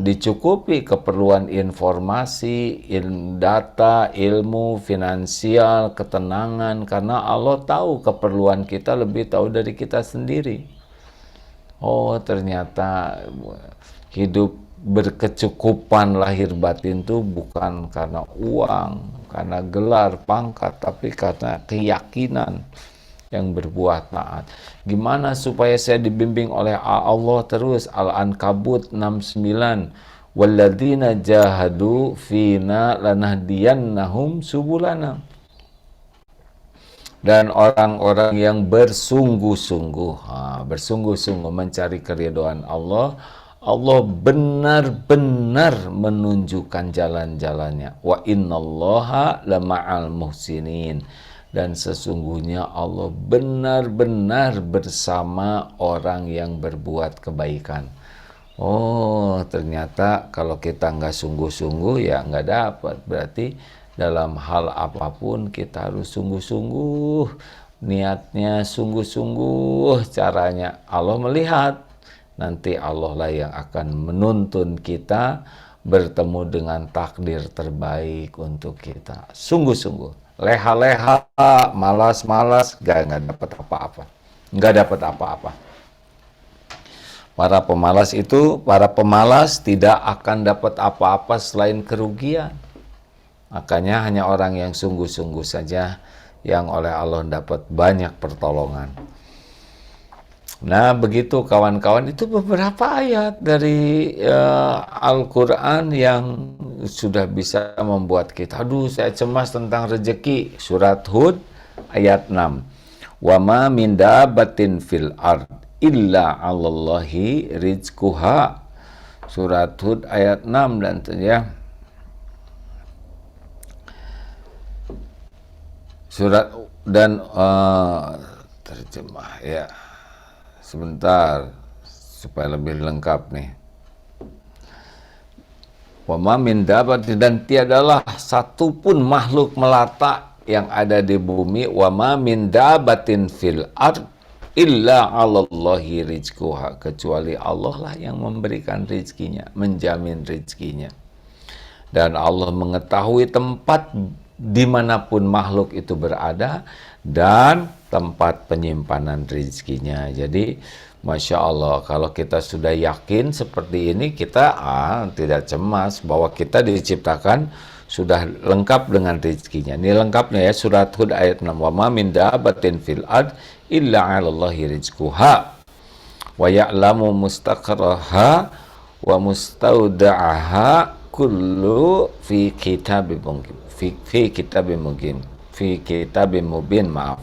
Dicukupi keperluan informasi, data, ilmu, finansial, ketenangan, karena Allah tahu keperluan kita lebih tahu dari kita sendiri. Oh, ternyata hidup berkecukupan lahir batin itu bukan karena uang, karena gelar, pangkat, tapi karena keyakinan yang berbuah taat. Gimana supaya saya dibimbing oleh Allah terus? Al-Ankabut 69. Walladzina jahadu fina lanahdiyannahum subulana. Dan orang-orang yang bersungguh-sungguh mencari keridhaan Allah, Allah benar-benar menunjukkan jalan-jalannya. Wa innallaha lama'al muhsinin. Dan sesungguhnya Allah benar-benar bersama orang yang berbuat kebaikan. Oh, ternyata kalau kita nggak sungguh-sungguh ya nggak dapat. Berarti dalam hal apapun kita harus sungguh-sungguh. Niatnya sungguh-sungguh, caranya Allah melihat. Nanti Allah lah yang akan menuntun kita bertemu dengan takdir terbaik untuk kita. Sungguh-sungguh. Leha-leha, malas-malas, nggak dapat apa-apa. Nggak dapat apa-apa. Para pemalas tidak akan dapat apa-apa selain kerugian. Makanya hanya orang yang sungguh-sungguh saja yang oleh Allah dapat banyak pertolongan. Nah, begitu kawan-kawan, itu beberapa ayat dari Al-Quran yang sudah bisa membuat kita, aduh saya cemas tentang rezeki. Surat Hud ayat 6. Wa ma min dabbatin fil ard illa 'alallahi rizquha. Surat Hud ayat 6 dan ya. Surat dan terjemah ya. Sebentar supaya lebih lengkap nih. Wa ma min dabbatin, dan tiadalah satupun makhluk melata yang ada di bumi, wa ma min dabbatin fil ard illa 'alallahi rizquha, kecuali Allah lah yang memberikan rizkinya, menjamin rizkinya. Dan Allah mengetahui tempat dimanapun makhluk itu berada, dan tempat penyimpanan rezekinya. Jadi Masya Allah, kalau kita sudah yakin seperti ini, kita tidak cemas bahwa kita diciptakan sudah lengkap dengan rezekinya. Ini lengkapnya ya, surat Hud ayat 6. Wa ma min dabbatin fil ard illa 'alallahi rizquha wa ya'lamu mustaqarraha wa mustauda'aha kullu fi kitabim mubin. Fi kitabim mubin, maaf.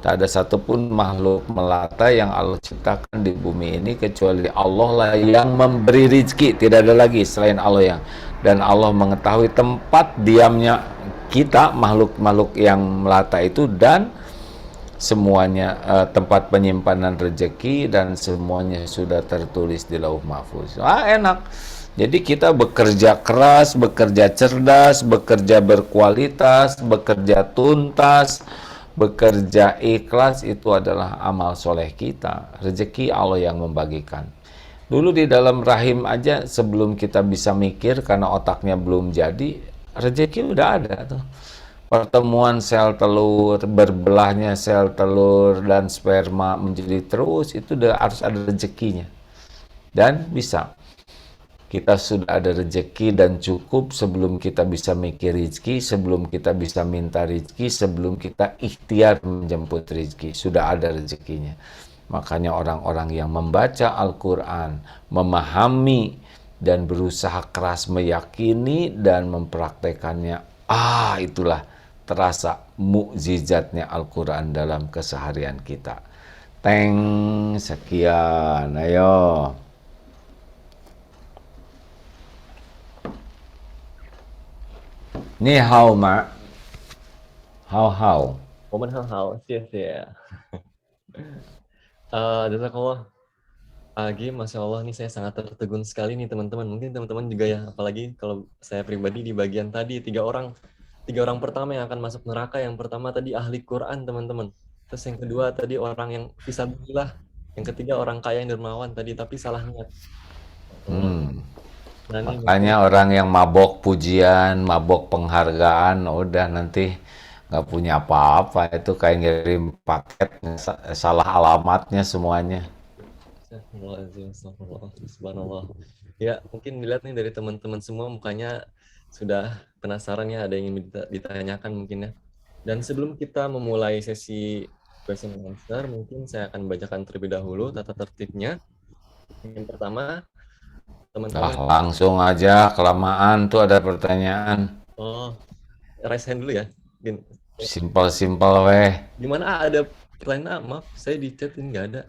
Tak ada satupun makhluk melata yang Allah ciptakan di bumi ini kecuali Allah lah yang memberi rezeki. Tidak ada lagi selain Allah yang, dan Allah mengetahui tempat diamnya kita, makhluk-makhluk yang melata itu, dan semuanya tempat penyimpanan rezeki, dan semuanya sudah tertulis di Lauh Mahfuz. Enak. Jadi kita bekerja keras, bekerja cerdas, bekerja berkualitas, bekerja tuntas, bekerja ikhlas, itu adalah amal soleh kita. Rezeki Allah yang membagikan. Dulu di dalam rahim aja sebelum kita bisa mikir karena otaknya belum jadi, rezeki udah ada tuh. Pertemuan sel telur, berbelahnya sel telur dan sperma menjadi terus, itu udah harus ada rezekinya. Dan bisa. Kita sudah ada rezeki dan cukup sebelum kita bisa mikir rezeki, sebelum kita bisa minta rezeki, sebelum kita ikhtiar menjemput rezeki. Sudah ada rezekinya. Makanya orang-orang yang membaca Al-Quran, memahami dan berusaha keras meyakini dan mempraktekannya, itulah terasa mukjizatnya Al-Quran dalam keseharian kita. Sekian, ayo. Ni hao ma. Hao. 我们很好，谢谢。Jazakallah. Masya Allah, nih saya sangat tertegun sekali nih teman-teman. Mungkin teman-teman juga ya, apalagi kalau saya pribadi di bagian tadi, tiga orang pertama yang akan masuk neraka. Yang pertama tadi ahli Quran, teman-teman. Terus yang kedua tadi orang yang fisabilillah. Yang ketiga orang kaya yang dermawan tadi, tapi salah niat. Nah, makanya orang yang mabok pujian, mabok penghargaan, udah nanti nggak punya apa-apa. Itu kayak ngirim paket, salah alamatnya semuanya. Subhanallah. Ya, mungkin dilihat nih dari teman-teman semua mukanya sudah penasaran ya, ada yang ingin ditanyakan mungkin ya. Dan sebelum kita memulai sesi question and answer, mungkin saya akan bacakan terlebih dahulu tata tertibnya. Yang pertama, teman-teman. Langsung aja, kelamaan tuh ada pertanyaan. Raise hand dulu ya. Simpel weh. Gimana ada pertanyaan? Maaf, saya di chat ini nggak ada.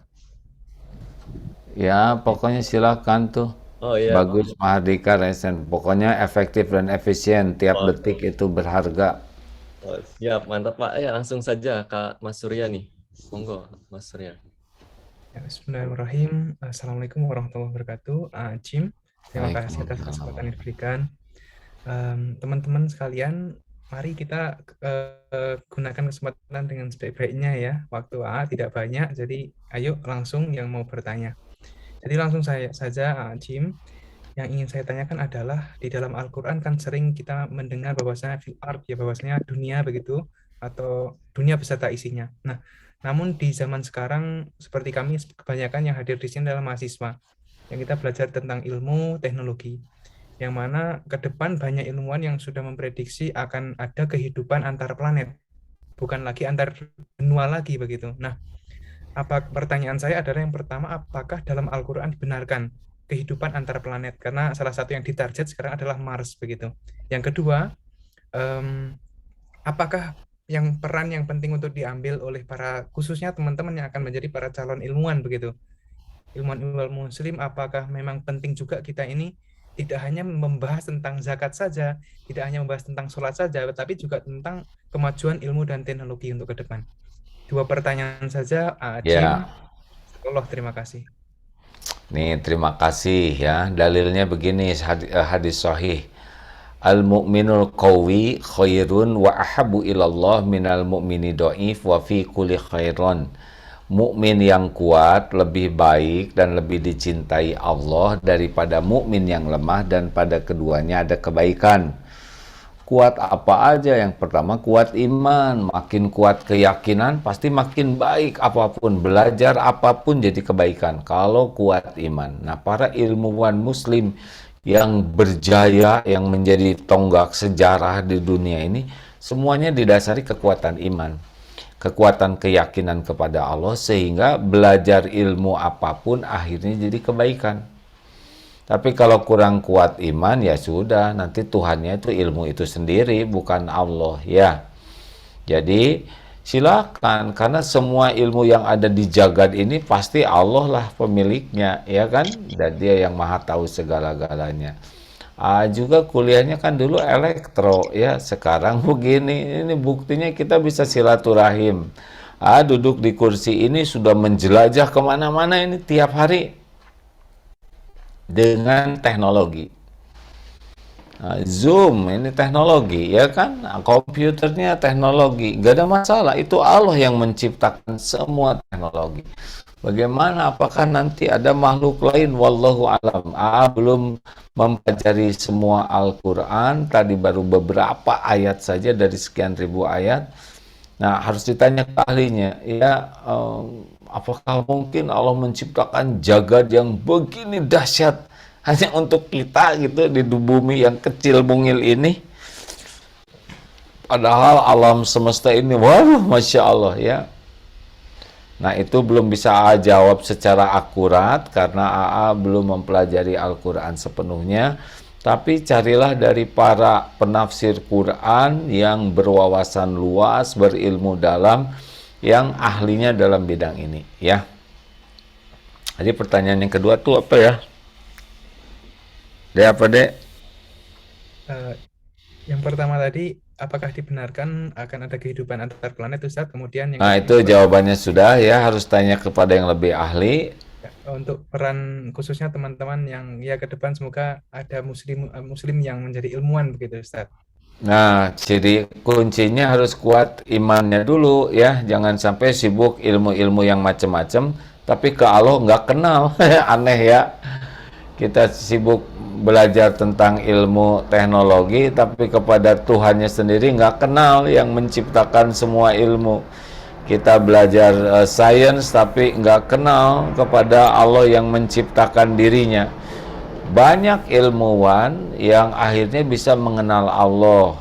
Ya, pokoknya silakan tuh. Iya. Bagus Mahardika raise hand. Pokoknya efektif dan efisien, tiap detik itu berharga. Siap, mantap Pak. Ya, langsung saja Kak Mas Surya nih. Monggo, Mas Surya. Bismillahirrahmanirrahim. Assalamualaikum warahmatullahi wabarakatuh. Jim, terima kasih atas kesempatan yang diberikan. Teman-teman sekalian, mari kita gunakan kesempatan dengan sebaik-baiknya ya. Waktu tidak banyak, jadi ayo langsung yang mau bertanya. Jadi langsung saja, Jim. Yang ingin saya tanyakan adalah di dalam Al-Quran kan sering kita mendengar bahwasanya fil ard, ya bahwasanya dunia begitu, atau dunia beserta isinya. Nah, namun di zaman sekarang seperti kami kebanyakan yang hadir di sini adalah mahasiswa yang kita belajar tentang ilmu teknologi, yang mana ke depan banyak ilmuwan yang sudah memprediksi akan ada kehidupan antar planet, bukan lagi antar benua lagi begitu. Nah, pertanyaan saya adalah yang pertama, apakah dalam Al-Quran dibenarkan kehidupan antar planet? Karena salah satu yang ditarget sekarang adalah Mars begitu. Yang kedua, apakah peran yang penting untuk diambil oleh para, khususnya teman-teman yang akan menjadi para calon ilmuwan begitu, ilmuwan muslim, apakah memang penting juga kita ini tidak hanya membahas tentang zakat saja, tidak hanya membahas tentang sholat saja, tapi juga tentang kemajuan ilmu dan teknologi untuk ke depan. Dua pertanyaan saja, Jim. Allah, terima kasih. Nih, terima kasih ya. Dalilnya begini, hadis sahih. Al-mu'minul qawi khairun wa ahabu ilallah minal mu'mini do'if wa fi kulli khairun. Mukmin yang kuat lebih baik dan lebih dicintai Allah daripada mukmin yang lemah, dan pada keduanya ada kebaikan. Kuat apa aja? Yang pertama kuat iman, makin kuat keyakinan pasti makin baik apapun, belajar apapun jadi kebaikan kalau kuat iman. Nah, para ilmuwan muslim yang berjaya, yang menjadi tonggak sejarah di dunia ini, semuanya didasari kekuatan iman, kekuatan keyakinan kepada Allah, sehingga belajar ilmu apapun akhirnya jadi kebaikan. Tapi kalau kurang kuat iman, ya sudah, nanti Tuhannya itu ilmu itu sendiri, bukan Allah, ya. Jadi silakan, karena semua ilmu yang ada di jagat ini pasti Allah lah pemiliknya, ya kan? Dan Dia yang maha tahu segala-galanya. Juga kuliahnya kan dulu elektro, ya. Sekarang begini, ini buktinya kita bisa silaturahim. Duduk di kursi ini sudah menjelajah kemana-mana ini tiap hari dengan teknologi. Zoom ini teknologi, ya kan? Komputernya teknologi, gak ada masalah. Itu Allah yang menciptakan semua teknologi. Bagaimana? Apakah nanti ada makhluk lain? Wallahu alam. Belum mempelajari semua Al-Quran. Tadi baru beberapa ayat saja dari sekian ribu ayat. Nah, harus ditanya ke ahlinya. Ya, apakah mungkin Allah menciptakan jagat yang begini dahsyat hanya untuk kita gitu di bumi yang kecil mungil ini? Padahal alam semesta ini, wah, Masya Allah, ya. Nah, itu belum bisa jawab secara akurat karena belum mempelajari Al-Quran sepenuhnya. Tapi carilah dari para penafsir Quran yang berwawasan luas, berilmu dalam, yang ahlinya dalam bidang ini, ya. Jadi pertanyaan yang kedua tuh apa ya? Dek apa, Dek? Yang pertama tadi, apakah dibenarkan akan ada kehidupan antar planet, Ustadz? Kemudian yang Nah, itu jawabannya sudah, ya, harus tanya kepada yang lebih ahli. Untuk peran khususnya teman-teman yang ya ke depan semoga ada muslim yang menjadi ilmuwan begitu, Ustadz. Nah, ciri kuncinya harus kuat imannya dulu, ya. Jangan sampai sibuk ilmu-ilmu yang macam-macam, tapi ke Allah nggak kenal. Aneh, ya. Kita sibuk belajar tentang ilmu teknologi, tapi kepada Tuhannya sendiri nggak kenal yang menciptakan semua ilmu. Kita belajar sains, tapi nggak kenal kepada Allah yang menciptakan dirinya. Banyak ilmuwan yang akhirnya bisa mengenal Allah.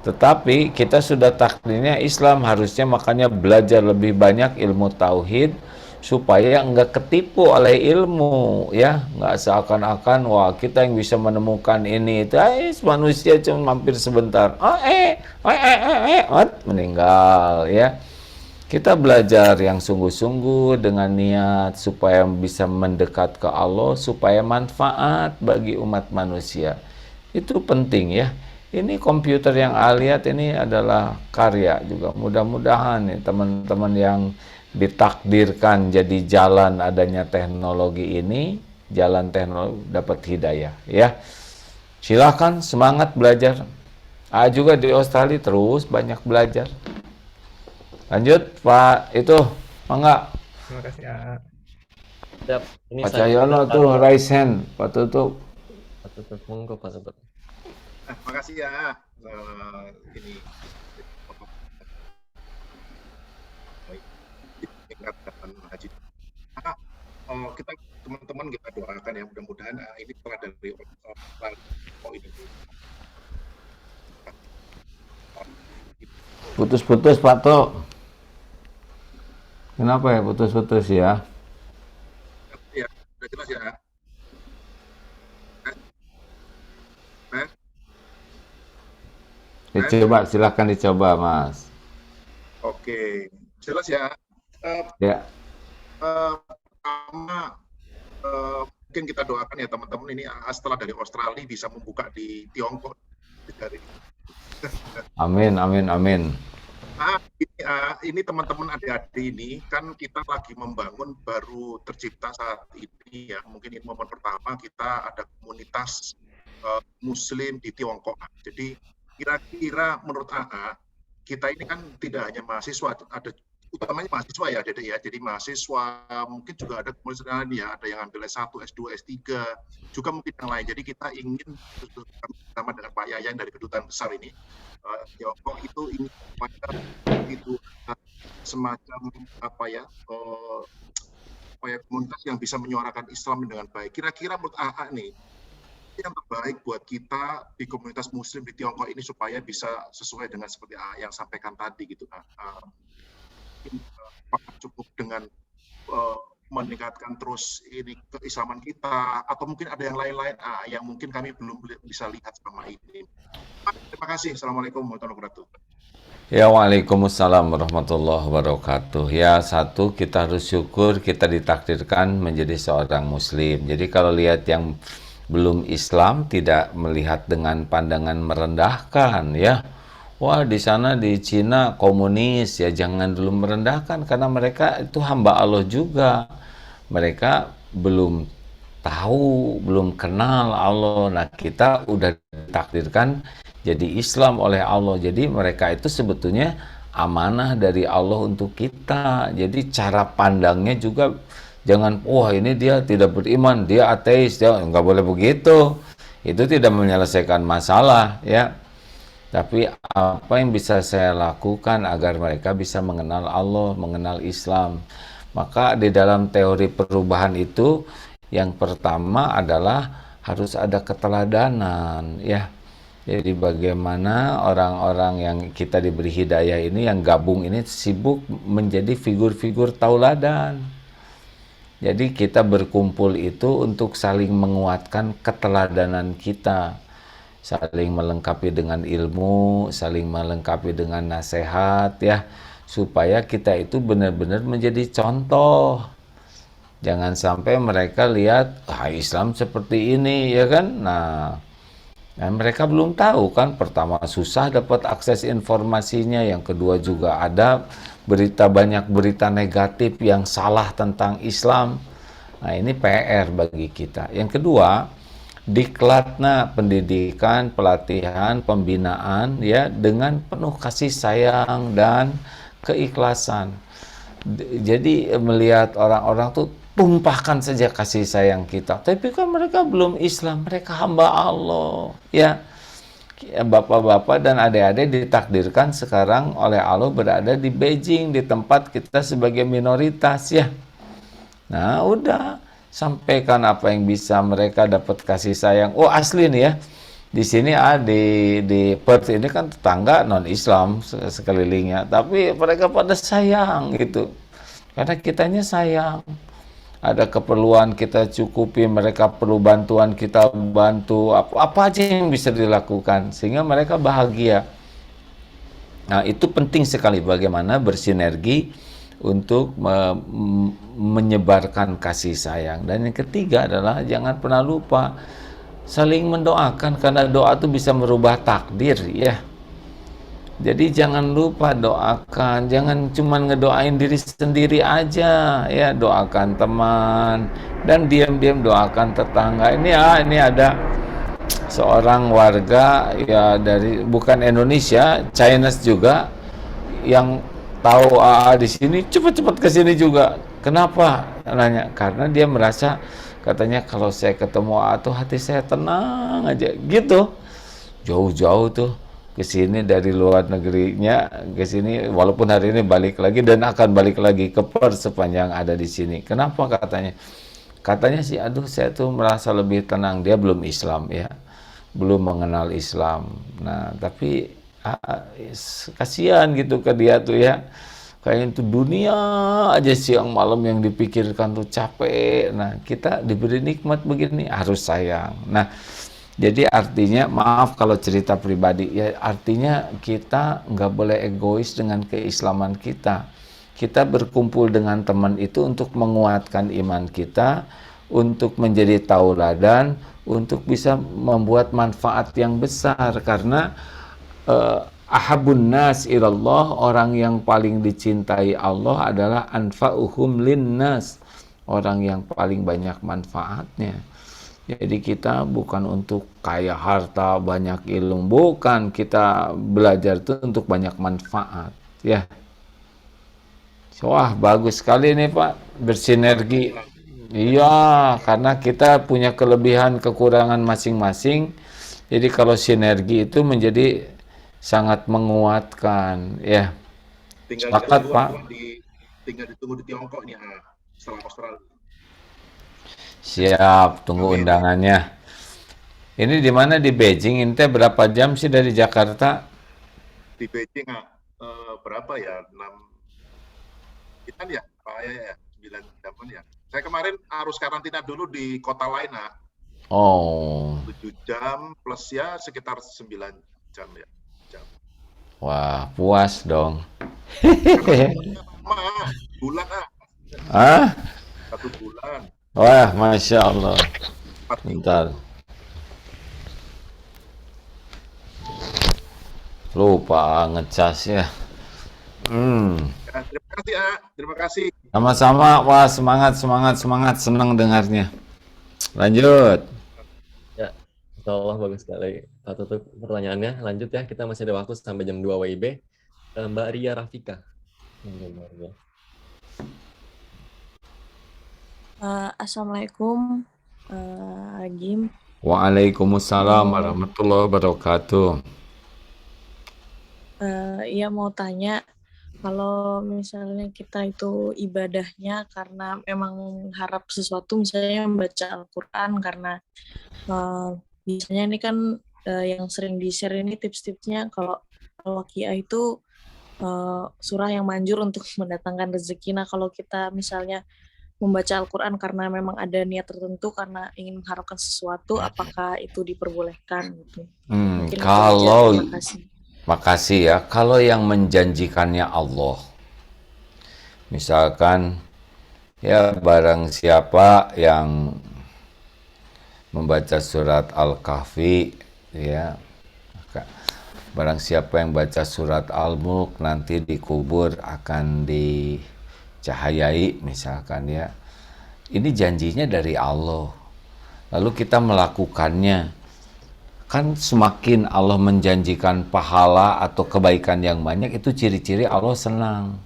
Tetapi kita sudah takdirnya Islam, harusnya makanya belajar lebih banyak ilmu tauhid supaya nggak ketipu oleh ilmu, ya. Nggak seakan-akan wah kita yang bisa menemukan ini itu, manusia cuma mampir sebentar, meninggal, ya. Kita belajar yang sungguh-sungguh dengan niat supaya bisa mendekat ke Allah, supaya manfaat bagi umat manusia. Itu penting, ya. Ini komputer yang lihat ini adalah karya juga. Mudah-mudahan nih teman-teman yang ditakdirkan jadi jalan adanya teknologi ini, jalan teknologi dapat hidayah, ya. Silakan semangat belajar. Juga di Australia terus banyak belajar. Lanjut Pak, itu mangga. Terima kasih. Ini Pak Cahyono tuh raise hand, Pak Tutup. Pak Tutup, monggo Pak Tutup. Makasih ya. Ini haji. Kita teman-teman kita doakan ya, mudah-mudahan ini telah dari ini. Putus-putus Pak Tok. Kenapa ya putus-putus ya? Ya, sudah jelas ya. Dicoba, silahkan dicoba Mas. Oke, jelas ya. Ya. Pertama, mungkin kita doakan ya teman-teman ini setelah dari Australia bisa membuka di Tiongkok dari. Amin, amin, amin. Ini teman-teman adik-adik ini kan kita lagi membangun, baru tercipta saat ini ya. Mungkin ini momen pertama kita ada komunitas Muslim di Tiongkok. Jadi kira-kira menurut AA kita ini kan tidak hanya mahasiswa, ada utamanya mahasiswa ya, Dede ya. Jadi mahasiswa, mungkin juga ada kemudian ya, ada yang ambil S1, S2, S3, juga mungkin yang lain. Jadi kita ingin bersama dengan Pak Yayan dari Kedutaan Besar ini, Tiongkok itu ingin itu semacam komunitas yang bisa menyuarakan Islam dengan baik. Kira-kira menurut AA nih, yang terbaik buat kita di komunitas Muslim di Tiongkok ini supaya bisa sesuai dengan seperti AA yang sampaikan tadi gitu. Apakah cukup dengan meningkatkan terus ini keislaman kita, atau mungkin ada yang lain-lain yang mungkin kami belum bisa lihat selama ini. Terima kasih. Assalamualaikum warahmatullahi wabarakatuh. Ya, waalaikumsalam warahmatullahi wabarakatuh. Ya, satu, kita harus syukur kita ditakdirkan menjadi seorang muslim. Jadi kalau lihat yang belum Islam, tidak melihat dengan pandangan merendahkan ya. Wah, di sana di Cina komunis, ya jangan dulu merendahkan, karena mereka itu hamba Allah juga. Mereka belum tahu, belum kenal Allah. Nah, kita udah ditakdirkan jadi Islam oleh Allah. Jadi mereka itu sebetulnya amanah dari Allah untuk kita. Jadi cara pandangnya juga jangan, wah ini dia tidak beriman, dia ateis, dia nggak boleh begitu. Itu tidak menyelesaikan masalah ya. Tapi apa yang bisa saya lakukan agar mereka bisa mengenal Allah, mengenal Islam? Maka di dalam teori perubahan itu yang pertama adalah harus ada keteladanan ya. Jadi bagaimana orang-orang yang kita diberi hidayah ini, yang gabung ini sibuk menjadi figur-figur tauladan. Jadi kita berkumpul itu untuk saling menguatkan keteladanan kita, saling melengkapi dengan ilmu, saling melengkapi dengan nasihat ya, supaya kita itu benar-benar menjadi contoh. Jangan sampai mereka lihat Islam seperti ini ya kan. Nah, mereka belum tahu kan, pertama susah dapat akses informasinya, yang kedua juga ada banyak berita negatif yang salah tentang Islam. Nah, ini PR bagi kita. Yang kedua, diklatna pendidikan, pelatihan, pembinaan ya dengan penuh kasih sayang dan keikhlasan. Jadi melihat orang-orang tuh tumpahkan saja kasih sayang kita, tapi kan mereka belum Islam, mereka hamba Allah ya. Bapak-bapak dan adik-adik ditakdirkan sekarang oleh Allah berada di Beijing, di tempat kita sebagai minoritas ya. Nah udah, sampaikan apa yang bisa mereka dapat kasih sayang. Oh asli nih ya, di sini di Perth ini kan tetangga non-Islam sekelilingnya, tapi mereka pada sayang gitu, karena kitanya sayang. Ada keperluan kita cukupi, mereka perlu bantuan kita bantu, apa aja yang bisa dilakukan sehingga mereka bahagia. Nah itu penting sekali bagaimana bersinergi untuk menyebarkan kasih sayang. Dan yang ketiga adalah jangan pernah lupa saling mendoakan, karena doa itu bisa merubah takdir ya. Jadi jangan lupa doakan, jangan cuma ngedoain diri sendiri aja ya, doakan teman dan diam-diam doakan tetangga. Ini ada seorang warga ya dari bukan Indonesia, Chinese juga, yang tahu AA di sini cepat-cepat ke sini juga. Kenapa? Nanya, karena dia merasa katanya kalau saya ketemu AA tuh hati saya tenang aja gitu. Jauh-jauh tuh ke sini dari luar negerinya ke sini, walaupun hari ini balik lagi dan akan balik lagi ke Perth sepanjang ada di sini. Kenapa katanya? Katanya sih, aduh saya tuh merasa lebih tenang. Dia belum Islam ya, belum mengenal Islam. Nah tapi kasihan gitu ke dia tuh ya, kayak itu dunia aja siang malam yang dipikirkan tuh capek. Nah kita diberi nikmat begini harus sayang. Nah jadi artinya, maaf kalau cerita pribadi, ya artinya kita nggak boleh egois dengan keislaman kita. Kita berkumpul dengan teman itu untuk menguatkan iman kita, untuk menjadi tauladan, untuk bisa membuat manfaat yang besar. Karena ahabun nas ilallah, orang yang paling dicintai Allah adalah anfa'uhum linnas, orang yang paling banyak manfaatnya. Jadi kita bukan untuk kaya harta, banyak ilmu, bukan. Kita belajar itu untuk banyak manfaat, ya. Wah, bagus sekali nih Pak, bersinergi. Iya, karena kita punya kelebihan kekurangan masing-masing. Jadi kalau sinergi itu menjadi sangat menguatkan. Ya, Tinggal sepakat ditunggu Pak. tinggal ditunggu di Tiongkok nih, setelah Australia. Siap, tunggu Amin. undangannya. Ini di mana di Beijing? Inte berapa jam sih dari Jakarta? Di Beijing berapa ya? 6 kita ya, Pak ya, 9 jaman ya. Saya kemarin harus karantina dulu di kota lain, Oh, 7 jam plus ya sekitar 9 jam ya. wah, puas dong. Lama, bulan, Ah, 1 bulan. wah, Masya Allah. 4 minggu. Bentar. Lupa ngecas ya. Ya, terima kasih, terima kasih. Sama-sama, wah semangat, senang dengarnya. Lanjut. Ya, insya Allah bagus sekali. Pak Tutuk pertanyaannya. Lanjut ya, kita masih ada waktu sampai jam 2 WIB. Mbak Ria Rafika. Assalamualaikum, Agim. Waalaikumsalam warahmatullahi wabarakatuh. Iya mau tanya, kalau misalnya kita itu ibadahnya karena memang mengharap sesuatu, misalnya membaca Al-Quran, karena biasanya ini kan yang sering di-share ini tips-tipsnya kalau Al-Waqiah itu surah yang manjur untuk mendatangkan rezeki. Nah kalau kita misalnya membaca Al-Quran karena memang ada niat tertentu karena ingin mengharapkan sesuatu, apakah itu diperbolehkan gitu? Mungkin Kalau terima kasih. Makasih ya. Kalau yang menjanjikannya Allah, misalkan ya barang siapa yang membaca surat Al-Kahfi, ya, barang siapa yang baca surat Al-Mulk nanti dikubur akan dicahayai, misalkan ya. Ini janjinya dari Allah. Lalu kita melakukannya. Kan semakin Allah menjanjikan pahala atau kebaikan yang banyak, itu ciri-ciri Allah senang.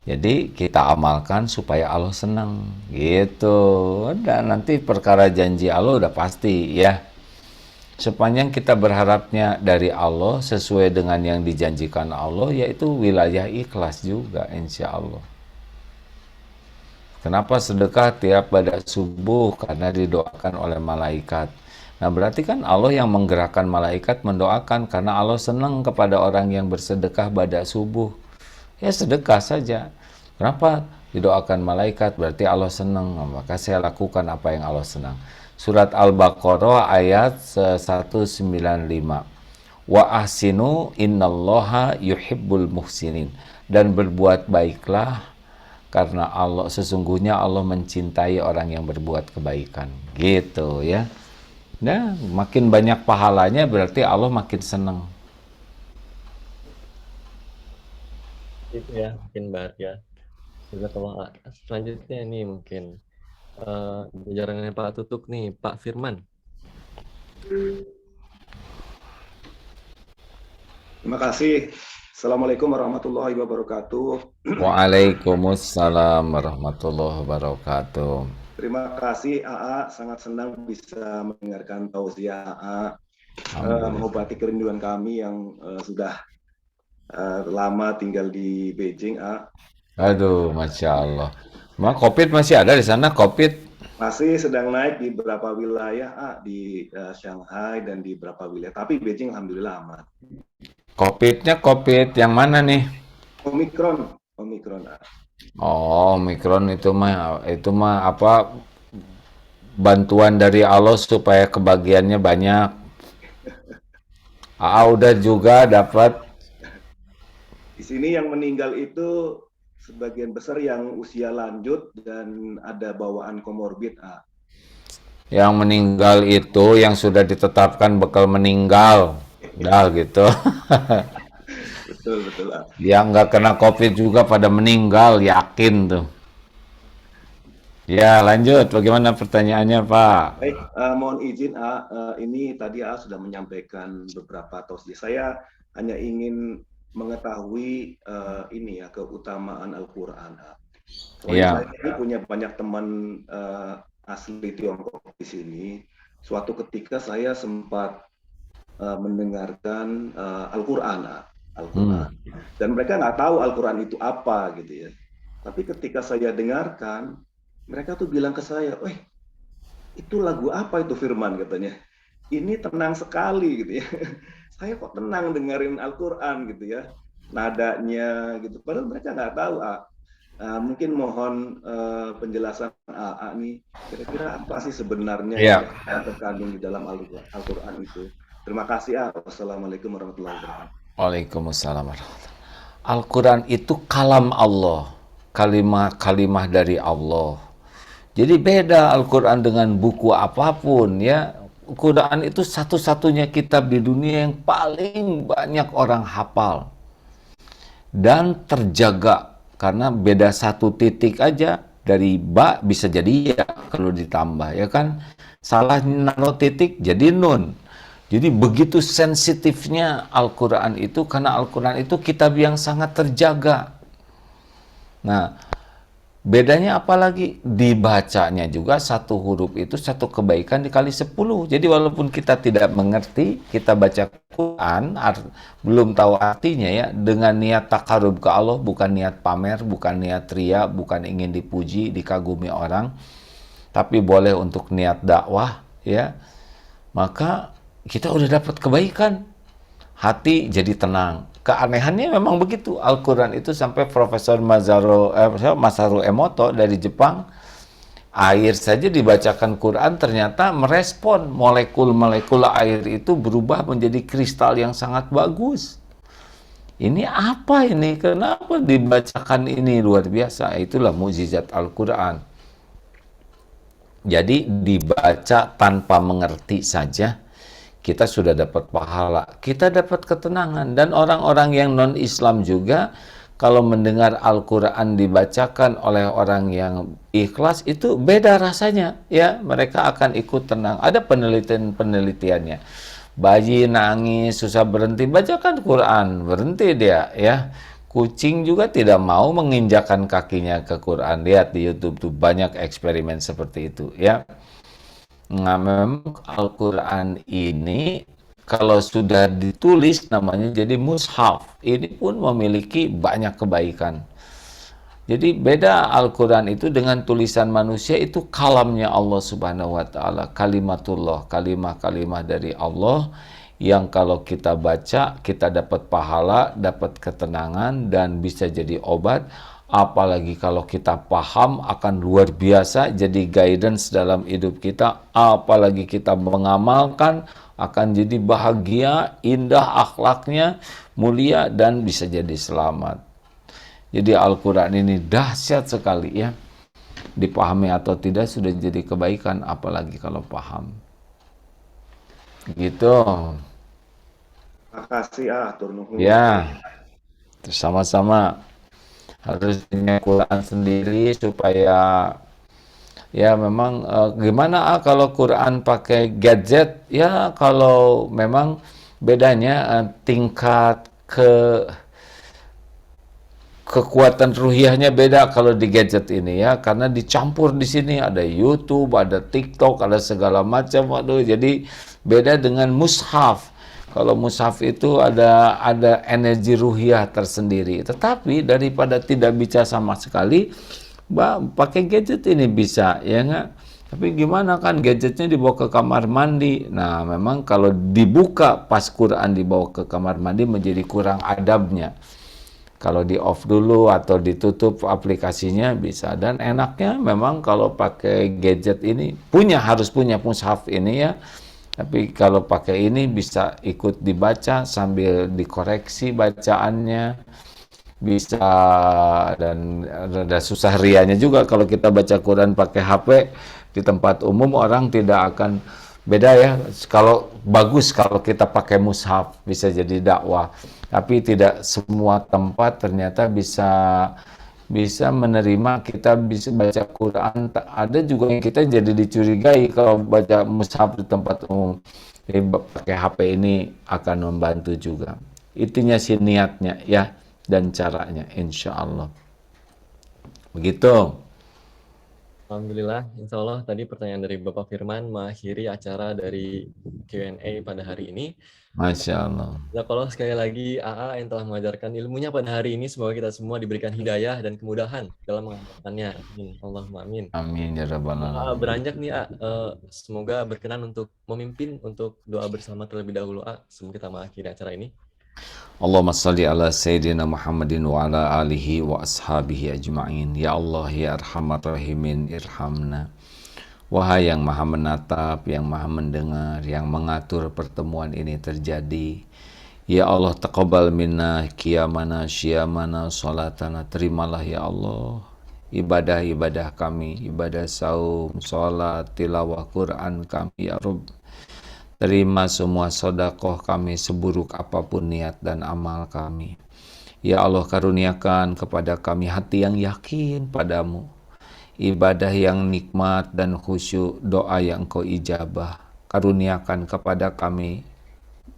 Jadi kita amalkan supaya Allah senang, gitu. Dan nanti perkara janji Allah udah pasti ya. Sepanjang kita berharapnya dari Allah sesuai dengan yang dijanjikan Allah, yaitu wilayah ikhlas juga insya Allah. Kenapa sedekah tiap pada subuh? Karena didoakan oleh malaikat. Nah berarti kan Allah yang menggerakkan malaikat mendoakan karena Allah senang kepada orang yang bersedekah pada subuh. Ya sedekah saja. Kenapa didoakan malaikat? Berarti Allah senang. Maka saya lakukan apa yang Allah senang. Surat Al-Baqarah ayat 195. Wa ahsinu innallaha yuhibbul muhsinin. Dan berbuat baiklah karena Allah sesungguhnya Allah mencintai orang yang berbuat kebaikan. Gitu ya. Nah, makin banyak pahalanya berarti Allah makin senang. Itu ya, mungkin Mbak Ria. Selanjutnya nih mungkin jajarannya Pak Tutuk nih, Pak Firman. Terima kasih. Assalamualaikum warahmatullahi wabarakatuh. Waalaikumsalam warahmatullahi wabarakatuh. Terima kasih AA, sangat senang bisa mendengarkan tausiah AA, mengobati kerinduan kami yang sudah lama tinggal di Beijing AA. Aduh, Masya Allah. COVID masih ada di sana, COVID? Masih sedang naik di beberapa wilayah AA, di Shanghai dan di beberapa wilayah, tapi Beijing alhamdulillah aman. COVID-nya COVID yang mana nih? Omikron AA. Oh, Omikron itu mah apa bantuan dari Allah supaya kebagiannya banyak. Udah juga dapat. Di sini yang meninggal itu sebagian besar yang usia lanjut dan ada bawaan komorbid. Yang meninggal itu yang sudah ditetapkan bakal meninggal. Udah gitu. Betul. Yang nggak kena COVID juga pada meninggal, yakin tuh. Ya, lanjut. Bagaimana pertanyaannya, Pak? Baik, mohon izin, ini tadi sudah menyampaikan beberapa tausiah. Saya hanya ingin mengetahui ini ya, keutamaan Al-Quran. Soalnya Iya. saya ini punya banyak teman asli Tiongkok di sini. Suatu ketika saya sempat mendengarkan Al-Quran, dan mereka nggak tahu Al-Quran itu apa gitu ya. Tapi ketika saya dengarkan, mereka tuh bilang ke saya, itu lagu apa itu Firman, katanya. Ini tenang sekali gitu ya. Saya kok tenang dengerin Al-Quran gitu ya, nadanya gitu. Padahal mereka nggak tahu. Mungkin mohon penjelasan AA nih, kira-kira apa sih sebenarnya yang terkandung di dalam Al-Quran itu. Terima kasih. Wassalamualaikum warahmatullahi wabarakatuh. Waalaikumsalam warahmatullahi wabarakatuh. Al-Quran itu kalam Allah, kalimah-kalimah dari Allah. Jadi beda Al-Quran dengan buku apapun ya. Al-Quran itu satu-satunya kitab di dunia yang paling banyak orang hafal dan terjaga, karena beda satu titik aja dari ba bisa jadi ya kalau ditambah ya kan, salah nano titik jadi nun. Jadi begitu sensitifnya Al-Quran itu, karena Al-Quran itu kitab yang sangat terjaga. Nah, bedanya apalagi dibacanya juga satu huruf itu satu kebaikan dikali 10. Jadi walaupun kita tidak mengerti, kita baca Quran belum tahu artinya ya, dengan niat takarub ke Allah, bukan niat pamer, bukan niat ria, bukan ingin dipuji, dikagumi orang, tapi boleh untuk niat dakwah ya, maka kita udah dapat kebaikan, hati jadi tenang. Keanehannya memang begitu. Al-Quran itu sampai Profesor Masaru Emoto dari Jepang, air saja dibacakan Quran ternyata merespon molekul-molekul air itu berubah menjadi kristal yang sangat bagus. Ini apa ini? Kenapa dibacakan ini? Luar biasa. Itulah mukjizat Al-Quran. Jadi dibaca tanpa mengerti saja kita sudah dapat pahala, kita dapat ketenangan. Dan orang-orang yang non-Islam juga kalau mendengar Al-Quran dibacakan oleh orang yang ikhlas itu beda rasanya ya, mereka akan ikut tenang. Ada penelitiannya, bayi nangis susah berhenti, bacakan Quran berhenti dia ya. Kucing juga tidak mau menginjakan kakinya ke Quran. Lihat di YouTube tuh banyak eksperimen seperti itu ya. Nah, memang Al-Quran ini kalau sudah ditulis namanya jadi mushaf. Ini pun memiliki banyak kebaikan. Jadi beda Al-Quran itu dengan tulisan manusia, itu kalamnya Allah Subhanahu wa Ta'ala, kalimatullah, kalimah-kalimah dari Allah yang kalau kita baca kita dapat pahala, dapat ketenangan dan bisa jadi obat. Apalagi kalau kita paham akan luar biasa jadi guidance dalam hidup kita. Apalagi kita mengamalkan akan jadi bahagia, indah akhlaknya, mulia dan bisa jadi selamat. Jadi Al-Quran ini dahsyat sekali ya. Dipahami atau tidak sudah jadi kebaikan, apalagi kalau paham. Gitu. Makasih Turnuhun. Ya. Sama-sama. Harus punya Quran sendiri supaya ya memang gimana kalau Quran pakai gadget ya, kalau memang bedanya tingkat kekuatan ruhiyahnya beda kalau di gadget ini ya, karena dicampur di sini ada YouTube, ada TikTok, ada segala macam. Waduh, jadi beda dengan mushaf. Kalau mushaf itu ada energi ruhiyah tersendiri. Tetapi daripada tidak bisa sama sekali, pakai gadget ini bisa, ya nggak? Tapi gimana kan gadgetnya dibawa ke kamar mandi. Nah, memang kalau dibuka pas Quran dibawa ke kamar mandi menjadi kurang adabnya. Kalau di off dulu atau ditutup aplikasinya bisa. Dan enaknya memang kalau pakai gadget ini harus punya mushaf ini ya. Tapi kalau pakai ini bisa ikut dibaca sambil dikoreksi bacaannya, bisa. Dan ada susah rianya juga kalau kita baca Quran pakai HP di tempat umum, orang tidak akan beda ya. Kalau bagus kalau kita pakai mushaf bisa jadi dakwah, tapi tidak semua tempat ternyata bisa menerima kita bisa baca Quran. Ada juga yang kita jadi dicurigai kalau baca mushaf di tempat umum. Jadi pakai HP ini akan membantu juga. Itunya sih niatnya ya, dan caranya insya Allah. Begitu. Alhamdulillah, insya Allah tadi pertanyaan dari Bapak Firman mengakhiri acara dari Q&A pada hari ini. Masya Allah. Ya, kalau sekali lagi AA yang telah mengajarkan ilmunya pada hari ini, semoga kita semua diberikan hidayah dan kemudahan dalam mengamalkannya. Amin. Allahumma amin. Amin ya rabbal alamin. Beranjak nih, semoga berkenan untuk memimpin untuk doa bersama terlebih dahulu. Sebelum kita mengakhiri acara ini. Allahumma salli ala Sayyidina Muhammadin wa ala alihi wa ashabihi ajma'in. Ya Allah ya arhamar rahimin irhamna. Wahai yang maha menatap, yang maha mendengar, yang mengatur pertemuan ini terjadi. Ya Allah taqabbal minna qiyamana syiyamana salatana. Terimalah ya Allah ibadah-ibadah kami, ibadah saum, salat, tilawah Quran kami ya Rabb. Terima semua sedekah kami seburuk apapun niat dan amal kami. Ya Allah karuniakan kepada kami hati yang yakin padamu, ibadah yang nikmat dan khusyuk, doa yang Kau ijabah. Karuniakan kepada kami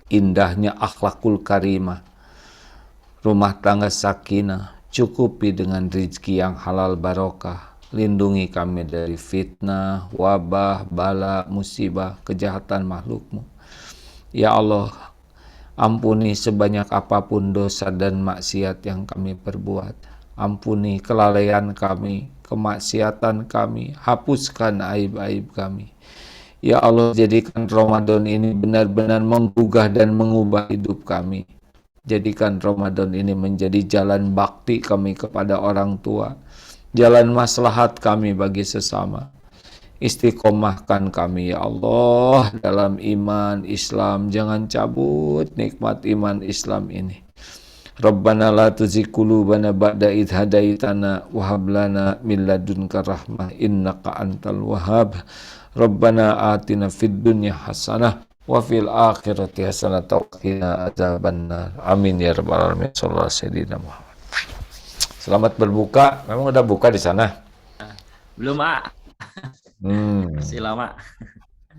indahnya akhlakul karimah, rumah tangga sakinah, cukupi dengan rezeki yang halal barokah. Lindungi kami dari fitnah, wabah, bala, musibah, kejahatan makhlukmu. Ya Allah, ampuni sebanyak apapun dosa dan maksiat yang kami perbuat. Ampuni kelalaian kami, kemaksiatan kami, hapuskan aib-aib kami. Ya Allah, jadikan Ramadan ini benar-benar menggugah dan mengubah hidup kami. Jadikan Ramadan ini menjadi jalan bakti kami kepada orang tua, jalan maslahat kami bagi sesama. Istiqomahkan kami ya Allah dalam iman Islam, jangan cabut nikmat iman Islam ini. Rabbana la tuzigh qulubana ba'da idh hadaitana wa hab lana min ladunka rahmah innaka antal wahhab. Rabbana atina fid dunya hasanah wa fil akhirati hasanah wa qina adzabannar. Amin ya rabbal alamin. Sallallahu alaihi wasallam. Selamat berbuka. Memang udah buka di sana? Belum, Mak. Masih lama.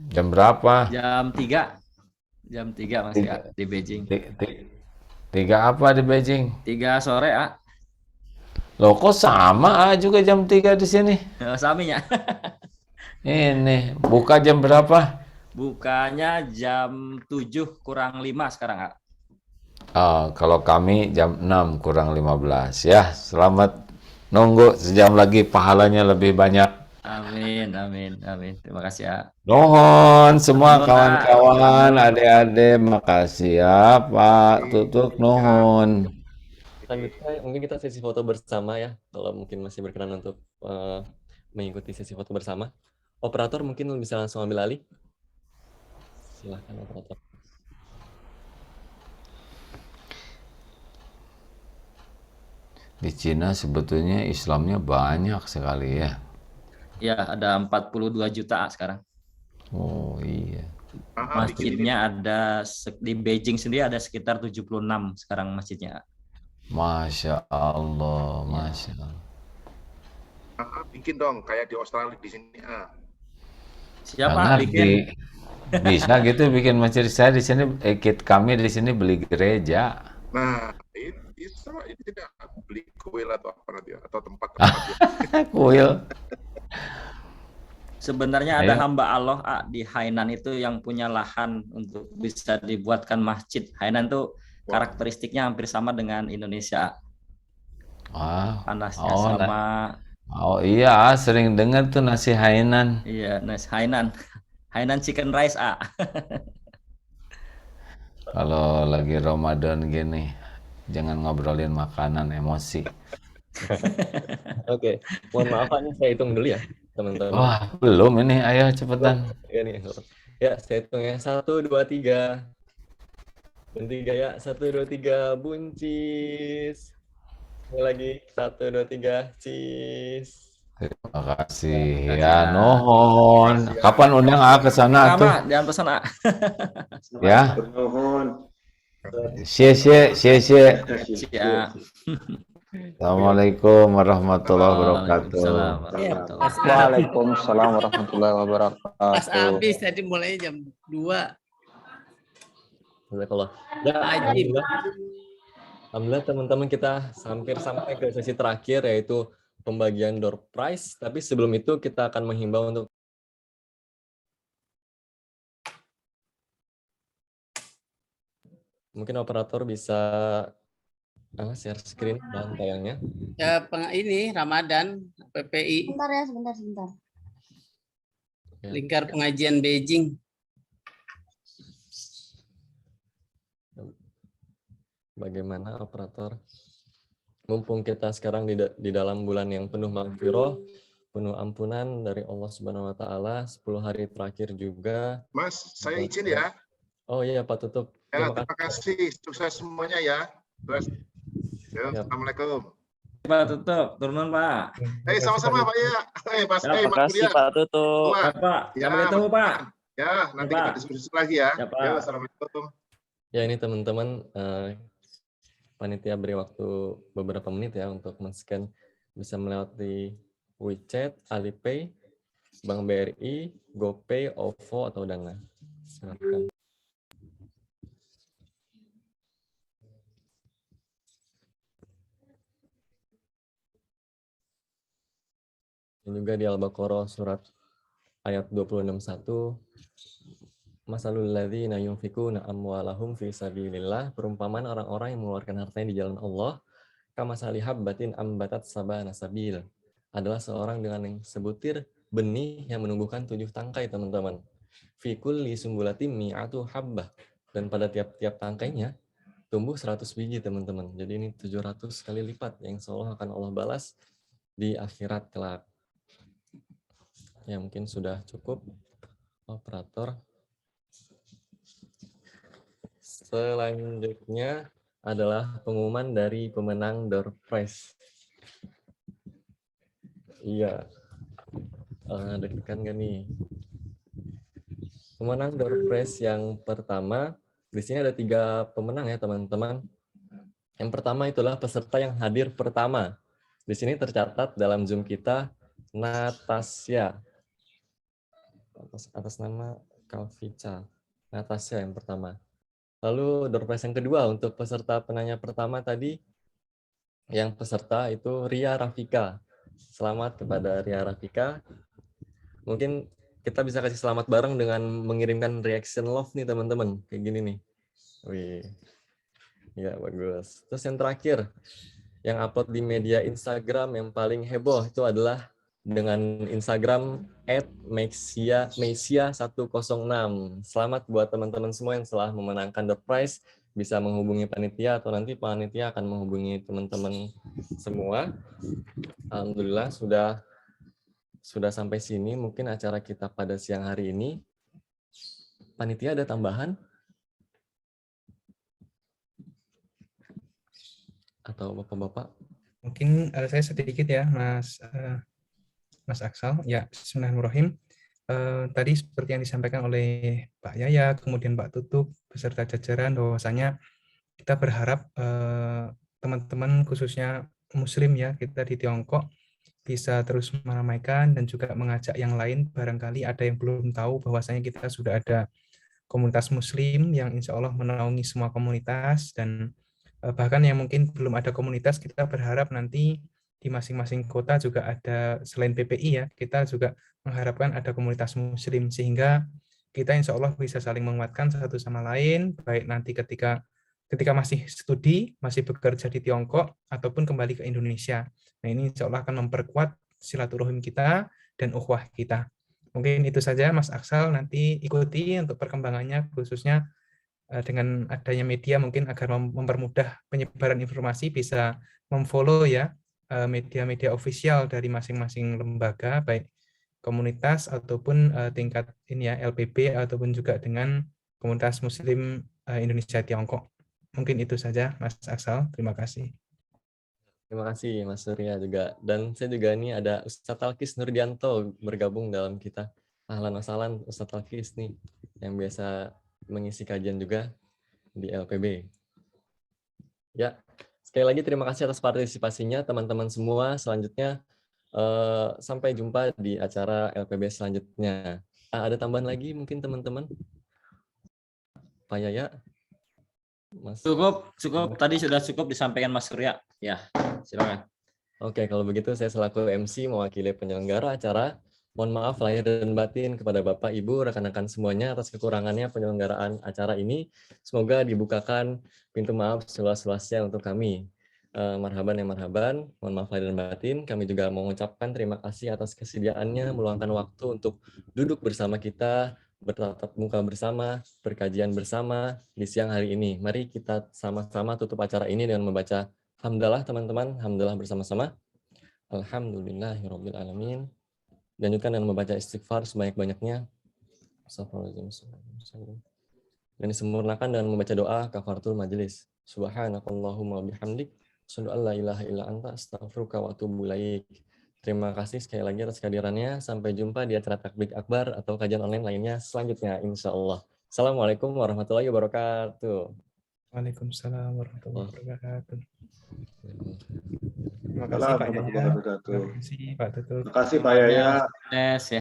Jam berapa? Jam 3. Jam 3 masih di Beijing. 3 apa di Beijing? 3 sore, A. Loh kok sama juga jam 3 di sini? Saminya. Ini buka jam berapa? Bukanya jam 7 kurang 5 sekarang, A. Kalau kami jam 6 kurang 15 ya. Selamat nunggu sejam lagi, pahalanya lebih banyak. Amin, amin, amin. Terima kasih ya. Nuhun semua kawan-kawan, adik-adik, makasih ya Pak Tutuk, nuhun. Mungkin kita sesi foto bersama ya, kalau mungkin masih berkenan untuk mengikuti sesi foto bersama. Operator mungkin bisa langsung ambil alih. Silahkan operator. Di Cina sebetulnya Islamnya banyak sekali ya. Ya, ada 42 juta sekarang. Oh iya. Masjidnya ada di Beijing sendiri ada sekitar 76 sekarang masjidnya. Masya Allah, Masya Allah. Bikin dong kayak di Australia di sini. Siapa bikin? Bisa gitu bikin masjid. Saya di sini, kami di sini beli gereja. Nah, bisa ini tidak beli kuil atau apa nanti atau tempat. Kuil. Sebenarnya ada hamba Allah di Hainan itu yang punya lahan untuk bisa dibuatkan masjid. Hainan tuh karakteristiknya hampir sama dengan Indonesia. Panasnya sama. Oh iya, sering dengar tuh nasi Hainan. Iya, nasi Hainan. Hainan chicken rice, Kalau lagi Ramadan gini, jangan ngobrolin makanan, emosi. Oke, mohon maaf Pak, saya hitung dulu ya teman-teman. Wah, belum ini, ayo cepetan. Ya, saya hitung ya, 1, 2, 3. Dan 3 ya, 1, 2, 3, buncis. Sekali lagi, 1, 2, 3, cheese. Terima kasih ya, nuhun. Kapan undang ke sana tuh? Jangan pesan Ya. Nuhun. Xie. Ya. Assalamualaikum warahmatullahi wabarakatuh. Waalaikumsalam warahmatullahi wabarakatuh. Pas habis tadi mulai jam 2. Jazakallah. Ya, alhamdulillah teman-teman kita hampir sampai ke sesi terakhir yaitu pembagian door prize. Tapi sebelum itu kita akan menghimbau untuk mungkin operator bisa share screen bahan tayangnya. Ya, ini Ramadan PPI. Sebentar ya, sebentar. Lingkar Pengajian Beijing. Bagaimana operator? Mumpung kita sekarang di dalam bulan yang penuh maghfirah, penuh ampunan dari Allah Subhanahu wa taala, 10 hari terakhir juga. Mas, saya izin ya. Oh iya Pak Tutup. Ya, terima kasih. Sukses semuanya ya. Mas. Ya, Assalamualaikum. Pak Tutup, turunan Pak. Sama-sama Pak ya. Mas, Terima kasih Pak Tutup. Pak, sampai ketemu Pak. Ya, nanti kita diskusi lagi ya. Ya, Pak. Ya, Assalamualaikum. Ya, ini teman-teman panitia beri waktu beberapa menit ya untuk men-scan, bisa melewati WeChat, Alipay, Bank BRI, GoPay, OVO atau Dana. Silakan. Dan juga di Al-Baqarah surat ayat 26:1, Masalul ladzina yunfikuna amwalahum fi sabilillah, perumpamaan orang-orang yang mengeluarkan hartanya di jalan Allah, kamasali habbatin ambatat sabana sabil, adalah seorang dengan yang sebutir benih yang menumbuhkan 7 tangkai, teman-teman. Fi kulli sumbulatin mi'atu habbah, dan pada tiap-tiap tangkainya tumbuh 100 biji, teman-teman. Jadi ini 700 kali lipat yang seolah akan Allah balas di akhirat kelak. Ya, mungkin sudah cukup operator. Selanjutnya adalah pengumuman dari pemenang door prize. Iya, deg-degan gak nih? Pemenang door prize yang pertama, di sini ada 3 pemenang ya teman-teman. Yang pertama itulah peserta yang hadir pertama. Di sini tercatat dalam Zoom kita Natasya. Atas nama Kalvica. Natasya yang pertama. Lalu door prize yang kedua untuk peserta penanya pertama tadi, yang peserta itu Ria Rafika. Selamat kepada Ria Rafika. Mungkin kita bisa kasih selamat bareng dengan mengirimkan reaction love nih teman-teman. Kayak gini nih. Wih. Ya, bagus. Terus yang terakhir, yang upload di media Instagram yang paling heboh itu adalah dengan Instagram @mesia106. Selamat buat teman-teman semua yang telah memenangkan the prize. Bisa menghubungi panitia atau nanti panitia akan menghubungi teman-teman semua. Alhamdulillah sudah sampai sini mungkin acara kita pada siang hari ini. Panitia ada tambahan? Atau Bapak-Bapak? Mungkin saya sedikit ya, Mas Aksal. Ya, bismillahirrahmanirrahim. Tadi seperti yang disampaikan oleh Pak Yaya, kemudian Pak Tutup, beserta jajaran, bahwasanya kita berharap teman-teman khususnya Muslim ya, kita di Tiongkok, bisa terus meramaikan dan juga mengajak yang lain. Barangkali ada yang belum tahu bahwasanya kita sudah ada komunitas Muslim yang insya Allah menaungi semua komunitas, dan bahkan yang mungkin belum ada komunitas, kita berharap nanti di masing-masing kota juga ada, selain PPI ya, kita juga mengharapkan ada komunitas Muslim, sehingga kita insya Allah bisa saling menguatkan satu sama lain, baik nanti ketika masih studi, masih bekerja di Tiongkok, ataupun kembali ke Indonesia. Nah, ini insya Allah akan memperkuat silaturahim kita dan ukhuwah kita. Mungkin itu saja Mas Aksal, nanti ikuti untuk perkembangannya, khususnya dengan adanya media mungkin agar mempermudah penyebaran informasi, bisa memfollow ya media-media ofisial dari masing-masing lembaga, baik komunitas ataupun tingkat ini ya LPB, ataupun juga dengan komunitas Muslim Indonesia Tiongkok. Mungkin itu saja Mas Aksal, terima kasih. Terima kasih Mas Surya juga. Dan saya juga ini ada Ustadz Talkis Nurdianto bergabung dalam kita. Ahlan wasalan Ustadz Talkis nih, yang biasa mengisi kajian juga di LPB. Ya, sekali lagi terima kasih atas partisipasinya teman-teman semua. Selanjutnya sampai jumpa di acara LPB selanjutnya. Ada tambahan lagi mungkin teman-teman? Pak Yaya? Mas. Cukup. Tadi sudah cukup disampaikan Mas Surya. Ya, silakan. Oke, kalau begitu saya selaku MC mewakili penyelenggara acara. Mohon maaf lahir dan batin kepada Bapak, Ibu, rekan-rekan semuanya atas kekurangannya penyelenggaraan acara ini. Semoga dibukakan pintu maaf seluas-luasnya untuk kami. Marhaban ya marhaban, mohon maaf lahir dan batin. Kami juga mengucapkan terima kasih atas kesediaannya meluangkan waktu untuk duduk bersama kita, bertatap muka bersama, berkajian bersama di siang hari ini. Mari kita sama-sama tutup acara ini dengan membaca hamdalah teman-teman, hamdalah bersama-sama. Alhamdulillahirrabbilalamin. Lanjutkan dengan membaca istighfar sebanyak-banyaknya. Dan disempurnakan dengan membaca doa kafaratul majelis. Subhanakallahumma bihamdik. Asyhadu an la ilaha illa anta astaghfiruka wa atubu ilaik. Terima kasih sekali lagi atas kehadirannya. Sampai jumpa di acara Takbik Akbar atau kajian online lainnya selanjutnya, insya Allah. Assalamualaikum warahmatullahi wabarakatuh. Waalaikumsalam warahmatullahi wabarakatuh. Terima kasih Pak Yaya. Terima kasih Pak Tutut. Terima kasih Pak Yaya.